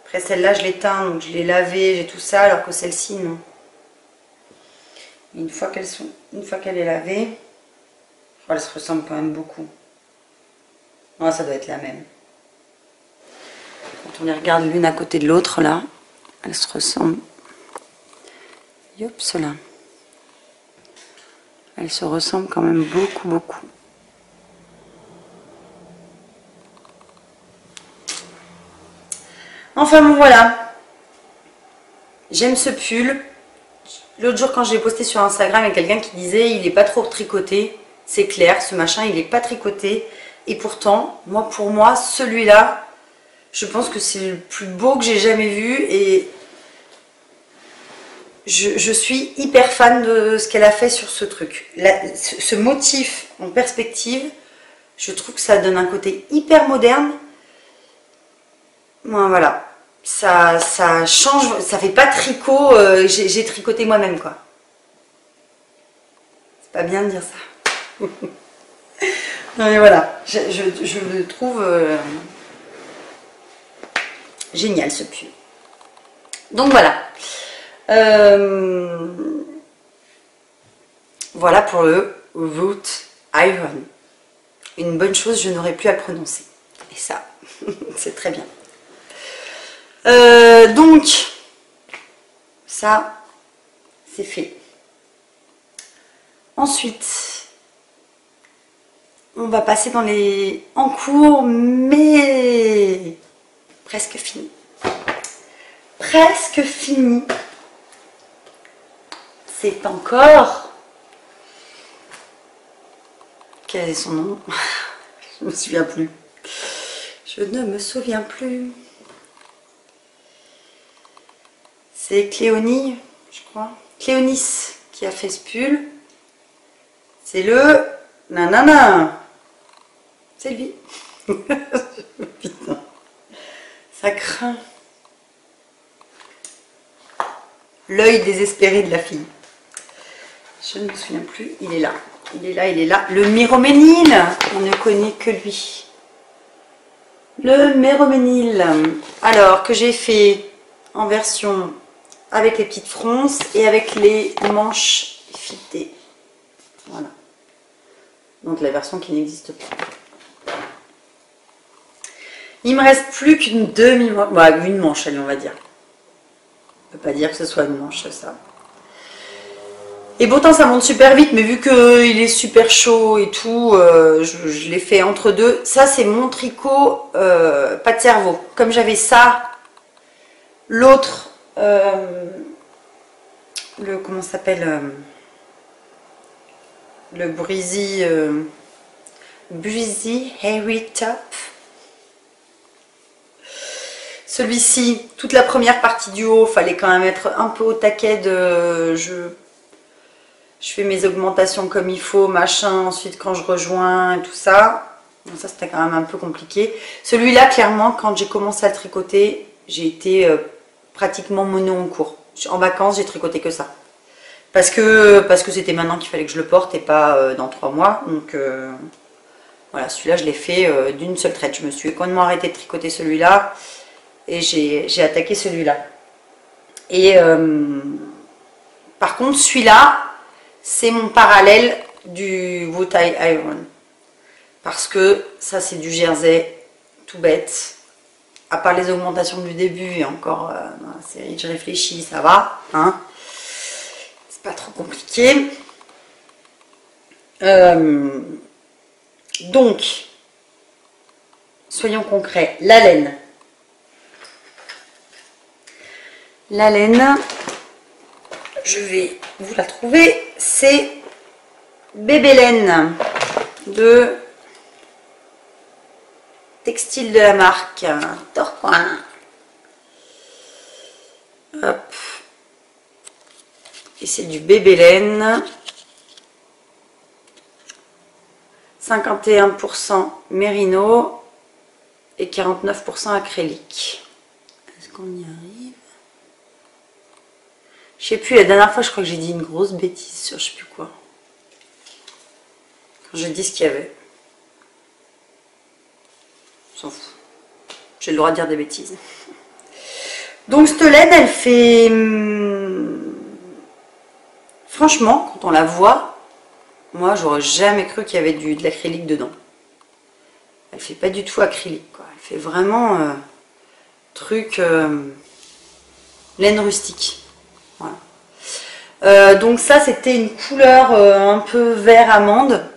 Après celle-là je l'ai teint, donc je l'ai lavée, j'ai tout ça, alors que celle-ci non. Une fois qu'elle est lavée, oh, elle se ressemble quand même beaucoup. Oh, ça doit être la même. Quand on les regarde l'une à côté de l'autre là, elles se ressemblent. Yops là. Elles se ressemblent quand même beaucoup. Enfin bon voilà, j'aime ce pull. L'autre jour quand je l'ai posté sur Instagram, il y a quelqu'un qui disait il n'est pas trop tricoté. C'est clair, ce machin il n'est pas tricoté. Et pourtant, pour moi, celui-là, je pense que c'est le plus beau que j'ai jamais vu. Et je suis hyper fan de ce qu'elle a fait sur ce truc. Ce motif en perspective, je trouve que ça donne un côté hyper moderne. Voilà. Ça change, ça fait pas tricot, j'ai tricoté moi-même quoi. pas bien de dire ça. Non mais voilà, je le trouve génial ce pull. Donc voilà. Voilà pour le Root Iron. Une bonne chose, je n'aurai plus à le prononcer. Et ça, c'est très bien. Donc, ça, c'est fait. Ensuite, on va passer dans les en cours, mais presque fini. Presque fini. C'est encore... Quel est son nom? Je ne me souviens plus. Je ne me souviens plus. C'est Cléonie, je crois. Cléonis qui a fait ce pull. C'est le... Nanana. C'est lui. Putain. Ça craint. L'œil désespéré de la fille. Je ne me souviens plus. Il est là. Il est là, il est là. Le Méroménil. On ne connaît que lui. Le Méroménil. Alors, que j'ai fait en version avec les petites fronces et avec les manches fitées. Voilà. Donc, la version qui n'existe pas. Il me reste plus qu'une demi-manche. Bah, une manche, allez, on va dire. On peut pas dire que ce soit une manche, ça. Et pourtant ça monte super vite, mais vu qu'il est super chaud et tout, je l'ai fait entre deux. Ça c'est mon tricot, pas de cerveau. Comme j'avais ça, l'autre, le comment ça s'appelle, le Breezy Hairy Top. Celui-ci, toute la première partie du haut, fallait quand même être un peu au taquet de... Je fais mes augmentations comme il faut, machin, ensuite quand je rejoins et tout ça. Donc ça c'était quand même un peu compliqué. Celui-là, clairement, quand j'ai commencé à le tricoter, j'ai été pratiquement mono en cours. En vacances, j'ai tricoté que ça. Parce que c'était maintenant qu'il fallait que je le porte et pas dans 3 mois. Donc voilà, celui-là je l'ai fait d'une seule traite. Je me suis complètement arrêtée de tricoter celui-là et j'ai attaqué celui-là. Et par contre, celui-là, c'est mon parallèle du Wood Iron. Parce que ça, c'est du jersey tout bête. À part les augmentations du début et encore dans la série, je réfléchis, ça va. Hein, c'est pas trop compliqué. Donc, soyons concrets. La laine. La laine, je vais vous la trouver. C'est Bébé Laine de Textile de la marque Torcoing. Hop. Et c'est du Bébé Laine. 51% mérino et 49% acrylique. Est-ce qu'on y arrive? Je sais plus, la dernière fois je crois que j'ai dit une grosse bêtise sur je sais plus quoi. Quand j'ai dit ce qu'il y avait. On s'en fout. J'ai le droit de dire des bêtises. Donc cette laine, elle fait... Franchement, quand on la voit, moi j'aurais jamais cru qu'il y avait de l'acrylique dedans. Elle fait pas du tout acrylique, quoi. Elle fait vraiment truc laine rustique. Voilà. Donc ça c'était une couleur un peu vert amande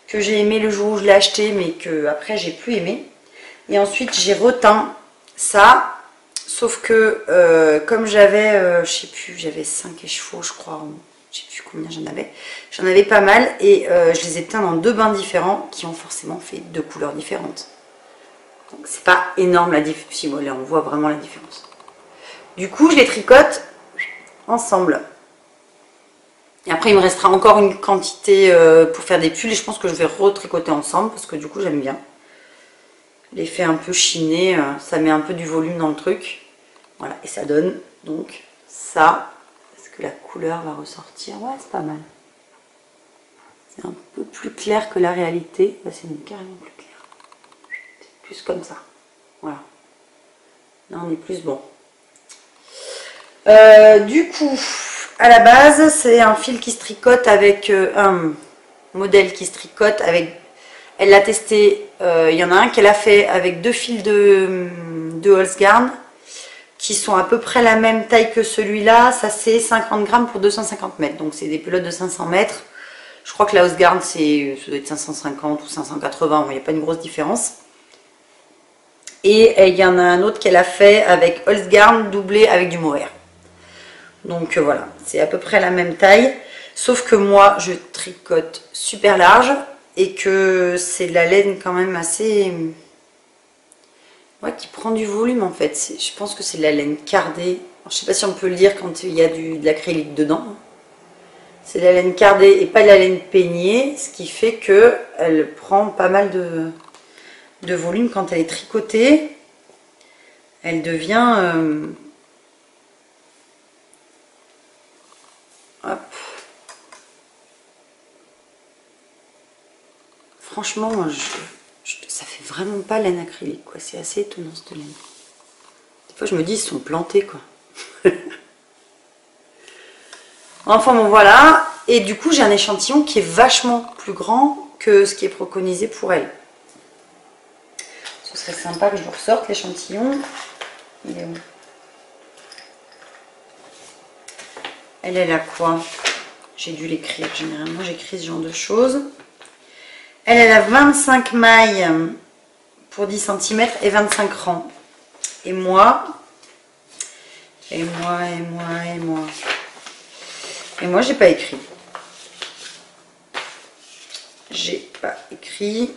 que j'ai aimé le jour où je l'ai acheté, mais que après j'ai plus aimé. Et ensuite j'ai reteint ça, sauf que comme j'avais, je sais plus, j'avais 5 écheveaux je crois, je sais plus combien j'en avais pas mal, et je les ai teints dans 2 bains différents qui ont forcément fait 2 couleurs différentes. Donc c'est pas énorme la différence, si là on voit vraiment la différence. Du coup je les tricote ensemble. Et après il me restera encore une quantité pour faire des pulls, et je pense que je vais retricoter ensemble parce que du coup j'aime bien l'effet un peu chiné, ça met un peu du volume dans le truc. Voilà, et ça donne donc ça. Est-ce que la couleur va ressortir? Ouais, c'est pas mal. C'est un peu plus clair que la réalité. Là, c'est carrément plus clair. Plus comme ça. Voilà. Là, on est plus bon. Du coup, à la base, c'est un fil qui se tricote avec un modèle qui se tricote avec. Elle l'a testé. Il y en a un qu'elle a fait avec 2 fils de Holzgarn qui sont à peu près la même taille que celui-là. Ça, c'est 50 grammes pour 250 mètres. Donc, c'est des pelotes de 500 mètres. Je crois que la Holzgarn, ça doit être 550 ou 580. Il n'y a pas une grosse différence. Et il y en a un autre qu'elle a fait avec Holzgarn doublé avec du mohair. Donc voilà, c'est à peu près la même taille. Sauf que moi, je tricote super large et que c'est de la laine quand même assez... Ouais, qui prend du volume en fait. Je pense que c'est de la laine cardée. Alors, je sais pas si on peut le dire quand il y a de l'acrylique dedans. C'est de la laine cardée et pas de la laine peignée, ce qui fait que elle prend pas mal de volume quand elle est tricotée. Elle devient... hop. Franchement, ça fait vraiment pas laine acrylique, quoi. C'est assez étonnant cette laine. Des fois, je me dis, ils sont plantés, quoi. Enfin, bon, voilà. Et du coup, j'ai un échantillon qui est vachement plus grand que ce qui est préconisé pour elle. Ce serait sympa que je vous ressorte l'échantillon. Il est où? Elle a quoi? J'ai dû l'écrire. Généralement, j'écris ce genre de choses. Elle a 25 mailles pour 10 cm et 25 rangs. Et moi, j'ai pas écrit. J'ai pas écrit.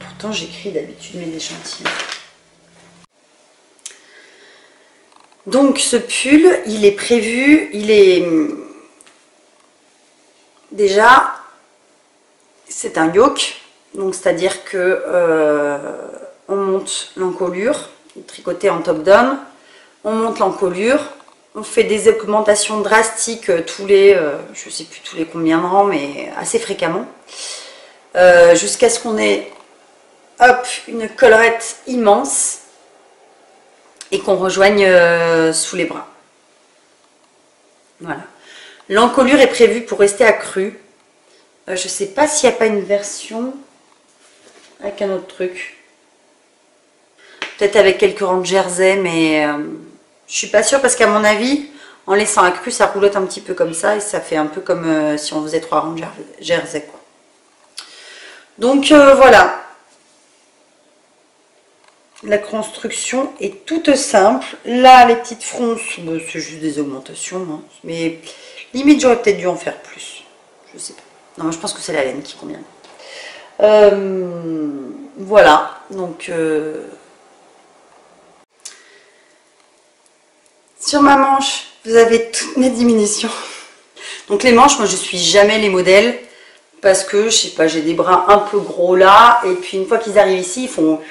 Pourtant, j'écris d'habitude mes échantillons. Donc ce pull, il est prévu, déjà, c'est un yoke, donc c'est-à-dire que on monte l'encolure, tricoté en top d'homme, on monte l'encolure, on fait des augmentations drastiques tous les, je sais plus tous les combien de rangs, mais assez fréquemment, jusqu'à ce qu'on ait, hop, une collerette immense, et qu'on rejoigne sous les bras. Voilà. L'encolure est prévue pour rester accrue. Je ne sais pas s'il n'y a pas une version avec un autre truc. Peut-être avec quelques rangs de jersey, mais je suis pas sûre parce qu'à mon avis, en laissant accru, ça roulotte un petit peu comme ça et ça fait un peu comme si on faisait 3 rangs de jersey, quoi. Donc voilà. La construction est toute simple. Là, les petites fronces, c'est juste des augmentations. Hein. Mais limite, j'aurais peut-être dû en faire plus. Je sais pas. Non, je pense que c'est la laine qui convient. Voilà. Donc, sur ma manche, vous avez toutes mes diminutions. Donc, les manches, moi, je suis jamais les modèles. Parce que, je sais pas, j'ai des bras un peu gros là. Et puis, une fois qu'ils arrivent ici, ils font...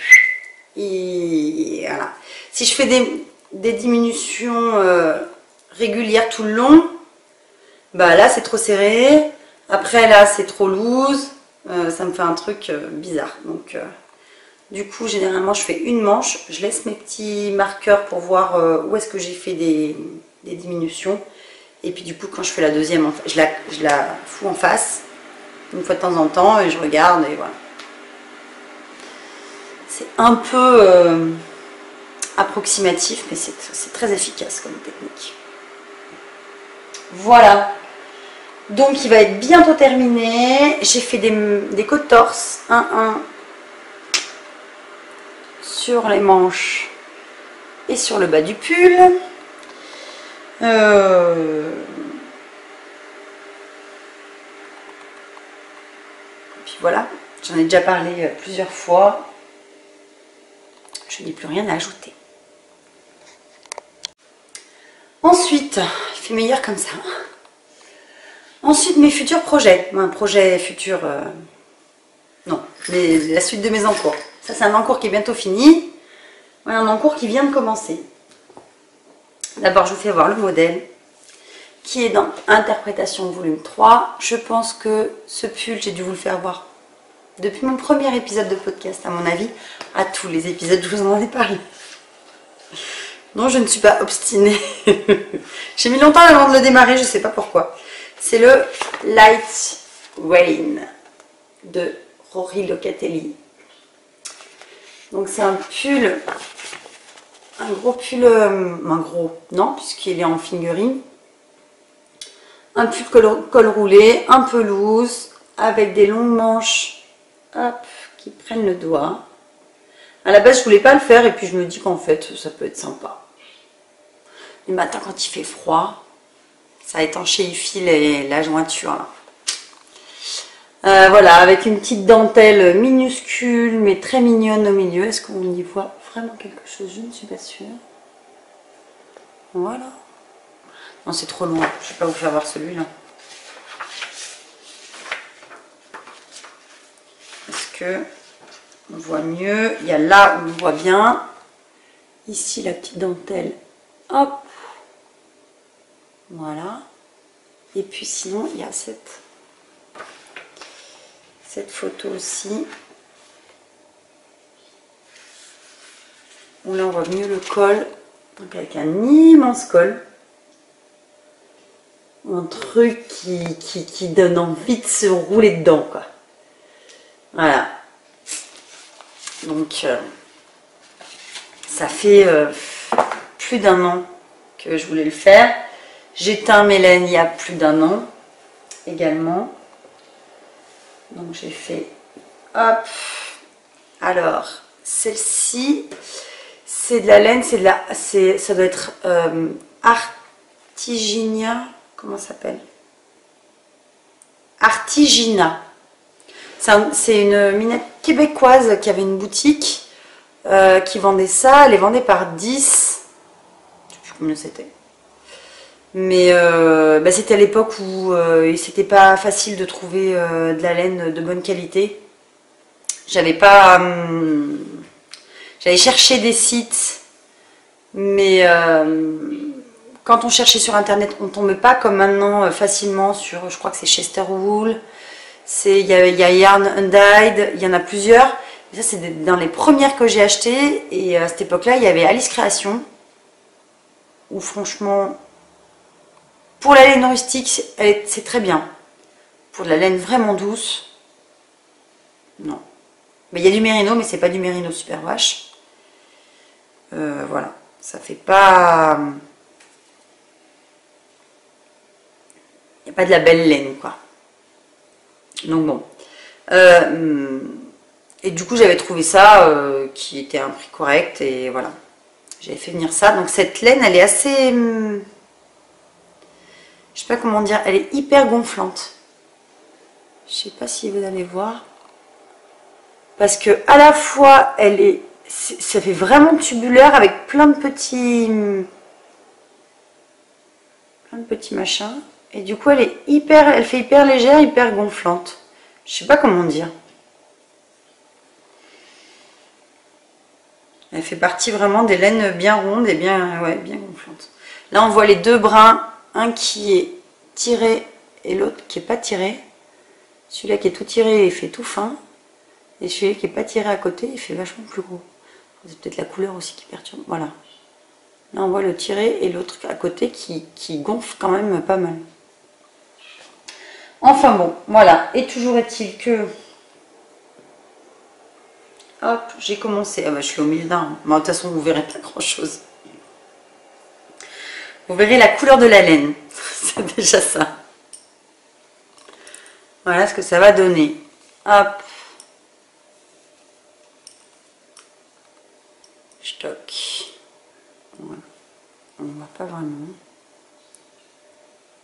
Et voilà. Si je fais des diminutions régulières tout le long, bah là c'est trop serré, après là c'est trop loose, ça me fait un truc bizarre. Donc du coup généralement je fais une manche, je laisse mes petits marqueurs pour voir où est-ce que j'ai fait des diminutions, et puis du coup quand je fais la deuxième, je la fous en face une fois de temps en temps et je regarde et voilà. C'est un peu approximatif, mais c'est très efficace comme technique. Voilà. Donc, il va être bientôt terminé. J'ai fait des côtes torse, 1-1 sur les manches et sur le bas du pull. Puis voilà, j'en ai déjà parlé plusieurs fois. Je n'ai plus rien à ajouter. Ensuite, il fait meilleur comme ça. Ensuite, mes futurs projets. Un projet futur... non, la suite de mes encours. Ça, c'est un encours qui est bientôt fini. Voilà, on a un cours qui vient de commencer. D'abord, je vous fais voir le modèle qui est dans Interprétation volume 3. Je pense que ce pull, j'ai dû vous le faire voir depuis mon premier épisode de podcast, à mon avis. À tous les épisodes, je vous en ai parlé. Non, je ne suis pas obstinée. J'ai mis longtemps avant de le démarrer, je ne sais pas pourquoi. C'est le Light Rain de Rory Locatelli. Donc c'est un pull, un gros pull, un gros, non, puisqu'il est en fingering. Un pull col roulé, un peu loose, avec des longues manches, hop, qui prennent le doigt. À la base, je voulais pas le faire et puis je me dis qu'en fait, ça peut être sympa. Le matin, quand il fait froid, ça étanchéifie la jointure. Voilà, avec une petite dentelle minuscule, mais très mignonne au milieu. Est-ce qu'on y voit vraiment quelque chose? Je ne suis pas sûre. Voilà. Non, c'est trop loin. Je ne vais pas vous faire voir celui-là. Est-ce que on voit mieux? Il y a là où on voit bien. Ici, la petite dentelle. Hop. Voilà. Et puis sinon, il y a cette photo aussi. Où là, on voit mieux le col. Donc avec un immense col. Un truc qui donne envie de se rouler dedans, quoi. Voilà. Donc, ça fait plus d'un an que je voulais le faire. J'ai teint mes laines il y a plus d'un an également. Donc, j'ai fait, hop. Alors, celle-ci, c'est de la laine, ça doit être Artiginia. Comment ça s'appelle? Artigina. C'est une minette québécoise qui avait une boutique qui vendait ça. Elle les vendait par 10. Je ne sais plus combien c'était. Mais bah, c'était à l'époque où c'était pas facile de trouver de la laine de bonne qualité. J'avais pas... j'avais cherché des sites, mais... quand on cherchait sur internet, on ne tombe pas comme maintenant facilement sur, je crois que c'est Chesterwool, il y a Yarn Undyed, il y en a plusieurs. Et ça, c'est dans les premières que j'ai achetées. Et à cette époque-là, il y avait Alice Création, où franchement, pour la laine rustique, c'est très bien. Pour de la laine vraiment douce, non. Mais il y a du mérino, mais c'est pas du mérino super vache. Voilà, ça fait pas... Il n'y a pas de la belle laine, quoi. Donc bon. Et du coup, j'avais trouvé ça qui était à un prix correct. Et voilà. J'avais fait venir ça. Donc cette laine, elle est assez... je sais pas comment dire. Elle est hyper gonflante. Je sais pas si vous allez voir. Parce que à la fois, elle est... Ça fait vraiment tubulaire avec plein de petits... machins. Et du coup, elle fait hyper légère, hyper gonflante. Je sais pas comment dire. Elle fait partie vraiment des laines bien rondes et bien, ouais, bien gonflantes. Là, on voit les deux brins, un qui est tiré et l'autre qui est pas tiré. Celui-là qui est tout tiré, il fait tout fin. Et celui-là qui est pas tiré à côté, il fait vachement plus gros. C'est peut-être la couleur aussi qui perturbe. Voilà. Là, on voit le tiré et l'autre à côté qui gonfle quand même pas mal. Enfin bon, voilà. Et toujours est-il que... Hop, j'ai commencé. Ah bah, je suis au milieu d'un. Mais de toute façon, vous verrez pas grand-chose. Vous verrez la couleur de la laine. C'est déjà ça. Voilà ce que ça va donner. Hop. Stock. Voilà. On ne voit pas vraiment. Un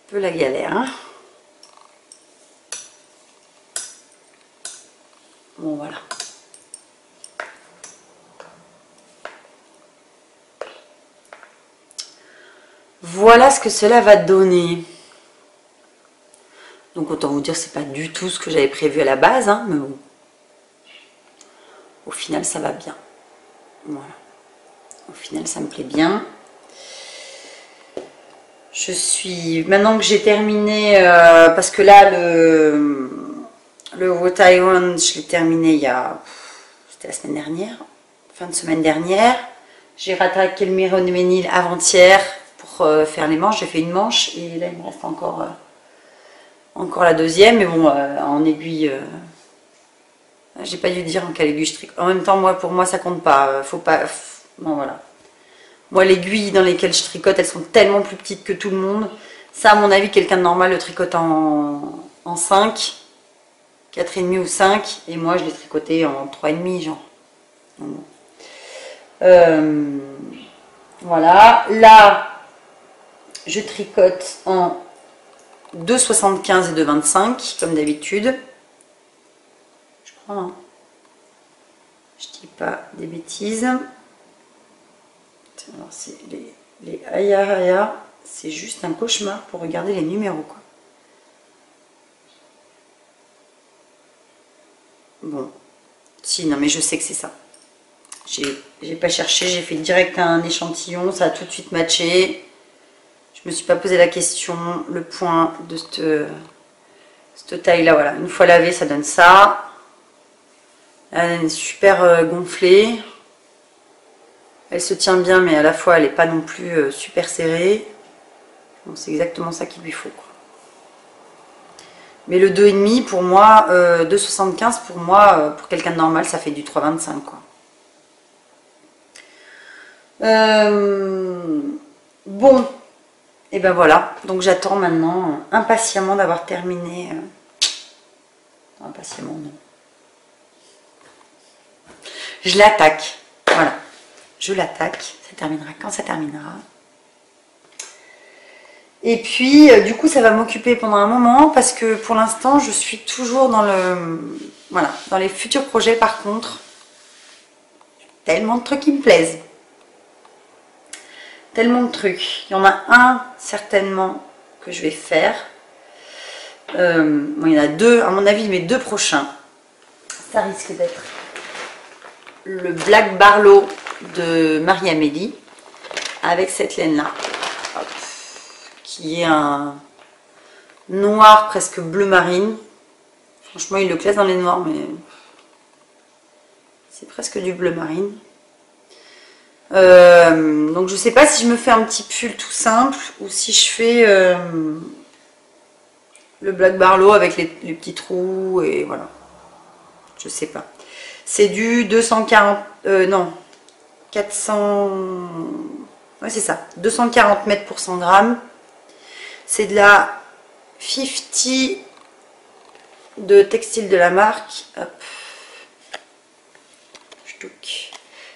peu la galère, hein. Bon, voilà. Voilà ce que cela va donner. Donc autant vous dire, c'est pas du tout ce que j'avais prévu à la base, hein, mais bon. Au final, ça va bien. Voilà. Au final, ça me plaît bien. Maintenant que j'ai terminé, parce que là, le What I Want, je l'ai terminé c'était la semaine dernière, fin de semaine dernière. J'ai rattaqué le Méronménil avant-hier pour faire les manches. J'ai fait une manche et là, il me reste encore la deuxième. Mais bon, en aiguille, j'ai pas dû dire en quelle aiguille je tricote. En même temps, pour moi, ça compte pas. Faut pas. Bon, voilà. Moi, l'aiguille dans lesquelles je tricote, elles sont tellement plus petites que tout le monde. Ça, à mon avis, quelqu'un de normal le tricote en 5, 4,5 ou 5. Et moi, je l'ai tricoté en 3,5, genre. Donc, voilà. Là, je tricote en 2,75 et 2,25, comme d'habitude. Je crois, hein. Je dis pas des bêtises. Alors, c'est les Aya, c'est juste un cauchemar pour regarder les numéros, quoi. Bon, si, non, mais je sais que c'est ça. J'ai pas cherché, j'ai fait direct un échantillon, ça a tout de suite matché. Je me suis pas posé la question, le point de cette taille-là, voilà. Une fois lavé, ça donne ça. Elle est super gonflée. Elle se tient bien, mais à la fois, elle n'est pas non plus super serrée. Bon, c'est exactement ça qu'il lui faut, quoi. Mais le 2,5 pour moi, 2,75 pour moi, pour quelqu'un de normal, ça fait du 3,25, quoi. Bon, et ben voilà. Donc j'attends maintenant impatiemment d'avoir terminé. Impatiemment, non. Je l'attaque. Voilà. Je l'attaque. Ça terminera quand ça terminera. Et puis, du coup, ça va m'occuper pendant un moment parce que pour l'instant, je suis toujours dans dans les futurs projets. Par contre, tellement de trucs qui me plaisent. Tellement de trucs. Il y en a un, certainement, que je vais faire. Bon, il y en a deux, à mon avis, mes deux prochains. Ça risque d'être le Black Barlow de Marie-Amélie avec cette laine-là. Qui est un noir presque bleu marine. Franchement, il le classe dans les noirs, mais c'est presque du bleu marine. Donc, je sais pas si je me fais un petit pull tout simple ou si je fais le Black Barlow avec les petits trous et voilà. Je sais pas. C'est du 240, non, 400, ouais, c'est ça, 240 mètres pour 100 grammes. C'est de la 50 de textile de la marque. Hop.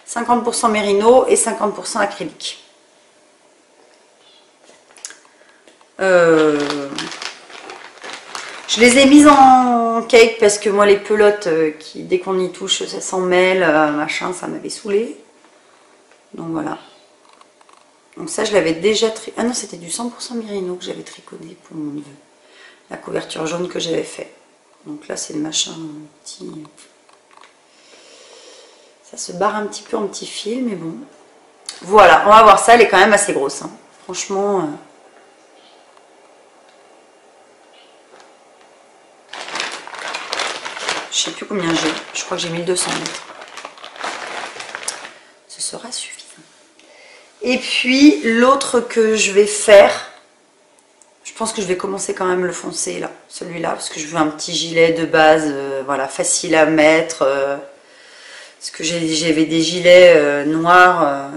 50% mérino et 50% acrylique. Je les ai mises en cake parce que moi les pelotes, dès qu'on y touche, ça s'en mêle, machin, ça m'avait saoulé. Donc voilà. Donc ça, je l'avais déjà tricoté. Ah non, c'était du 100% mérino que j'avais tricoté pour mon neveu. La couverture jaune que j'avais fait. Donc là, c'est le machin petit. Ça se barre un petit peu en petit fil, mais bon. Voilà, on va voir ça. Elle est quand même assez grosse, hein. Franchement. Je sais plus combien j'ai. Je crois que j'ai 1200 mètres. Ce sera suffisant. Et puis, l'autre que je vais faire, je pense que je vais commencer quand même le foncé, là, celui-là, parce que je veux un petit gilet de base, voilà, facile à mettre. Parce que j'avais des gilets noirs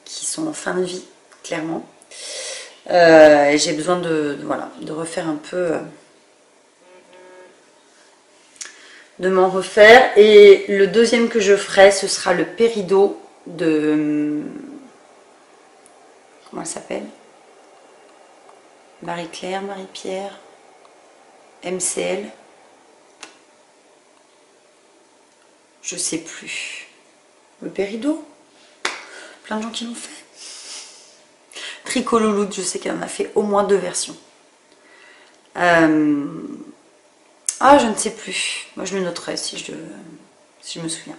qui sont en fin de vie, clairement. Et j'ai besoin voilà, de refaire un peu, de m'en refaire. Et le deuxième que je ferai, ce sera le Péridot de... Comment elle s'appelle? Marie-Claire, Marie-Pierre, MCL. Je sais plus. Le Péridot. Plein de gens qui l'ont fait. Tricot Louloute, je sais qu'elle en a fait au moins 2 versions. Ah, je ne sais plus. Moi, je le noterai si je me souviens.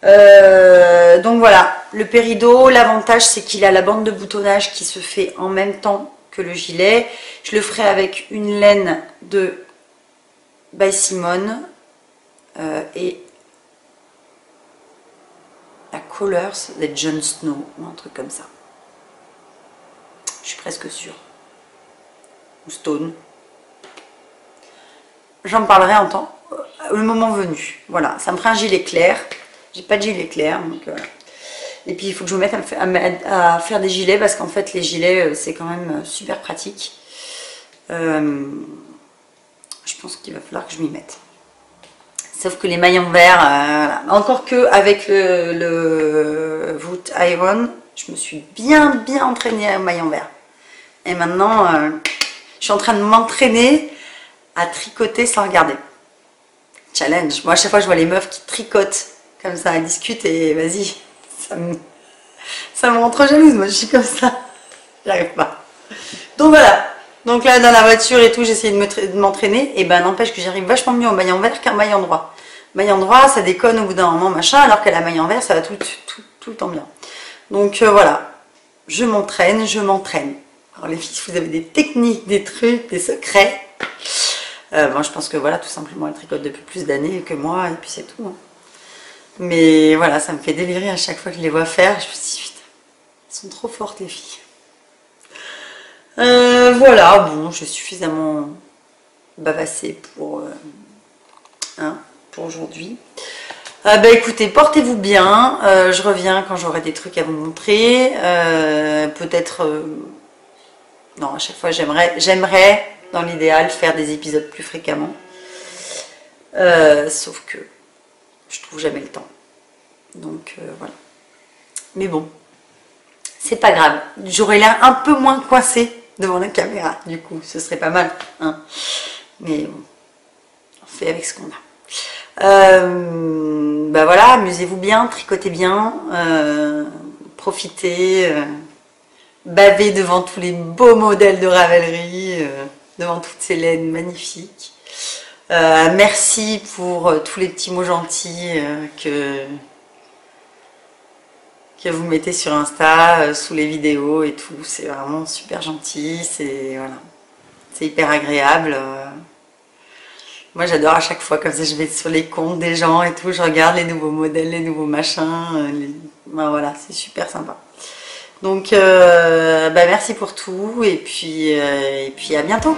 Donc voilà, le Peridot, l'avantage c'est qu'il a la bande de boutonnage qui se fait en même temps que le gilet. Je le ferai avec une laine de By Simone et la Colors de Jon Snow ou un truc comme ça. Je suis presque sûre. Ou Stone. J'en parlerai en temps, le moment venu. Voilà, ça me fera un gilet clair. J'ai pas de gilet clair, donc et puis il faut que je me mette à faire des gilets parce qu'en fait les gilets c'est quand même super pratique. Je pense qu'il va falloir que je m'y mette. Sauf que les mailles en verre, voilà. Encore que avec le Wood Iron, je me suis bien entraînée à mailles en verre. Et maintenant, je suis en train de m'entraîner à tricoter sans regarder. Challenge. Moi, à chaque fois, je vois les meufs qui tricotent comme ça, elles discutent et vas-y, ça me rend trop jalouse. Moi, je suis comme ça. J'arrive pas. Donc voilà. Donc là, dans la voiture et tout, j'essaie de m'entraîner. Et ben, n'empêche que j'arrive vachement mieux en maille en verre qu'en maille en droit. Maille en droit, ça déconne au bout d'un moment, machin, alors qu'à la maille en verre, ça va tout le temps bien. Donc voilà. Je m'entraîne, je m'entraîne. Alors les filles, si vous avez des techniques, des trucs, des secrets, bon, je pense que voilà, tout simplement, elles tricotent depuis plus d'années que moi, et puis c'est tout. Hein. Mais voilà, ça me fait délirer à chaque fois que je les vois faire. Je me dis, putain, elles sont trop fortes les filles. Voilà, bon, je suis suffisamment bavassée pour aujourd'hui. Bah écoutez, portez-vous bien. Je reviens quand j'aurai des trucs à vous montrer. Peut-être... non, à chaque fois, j'aimerais, dans l'idéal, faire des épisodes plus fréquemment. Sauf que je trouve jamais le temps. Donc, voilà. Mais bon, c'est pas grave. J'aurais l'air un peu moins coincée devant la caméra, du coup. Ce serait pas mal. Hein. Mais bon, on fait avec ce qu'on a. Bah voilà, amusez-vous bien, tricotez bien, profitez, bavez devant tous les beaux modèles de Ravelry, devant toutes ces laines magnifiques. Merci pour tous les petits mots gentils que vous mettez sur Insta, sous les vidéos et tout. C'est vraiment super gentil, c'est voilà, c'est hyper agréable. Moi j'adore à chaque fois, comme ça je vais sur les comptes des gens et tout, je regarde les nouveaux modèles, les nouveaux machins, ben voilà, c'est super sympa. Donc bah merci pour tout et puis à bientôt.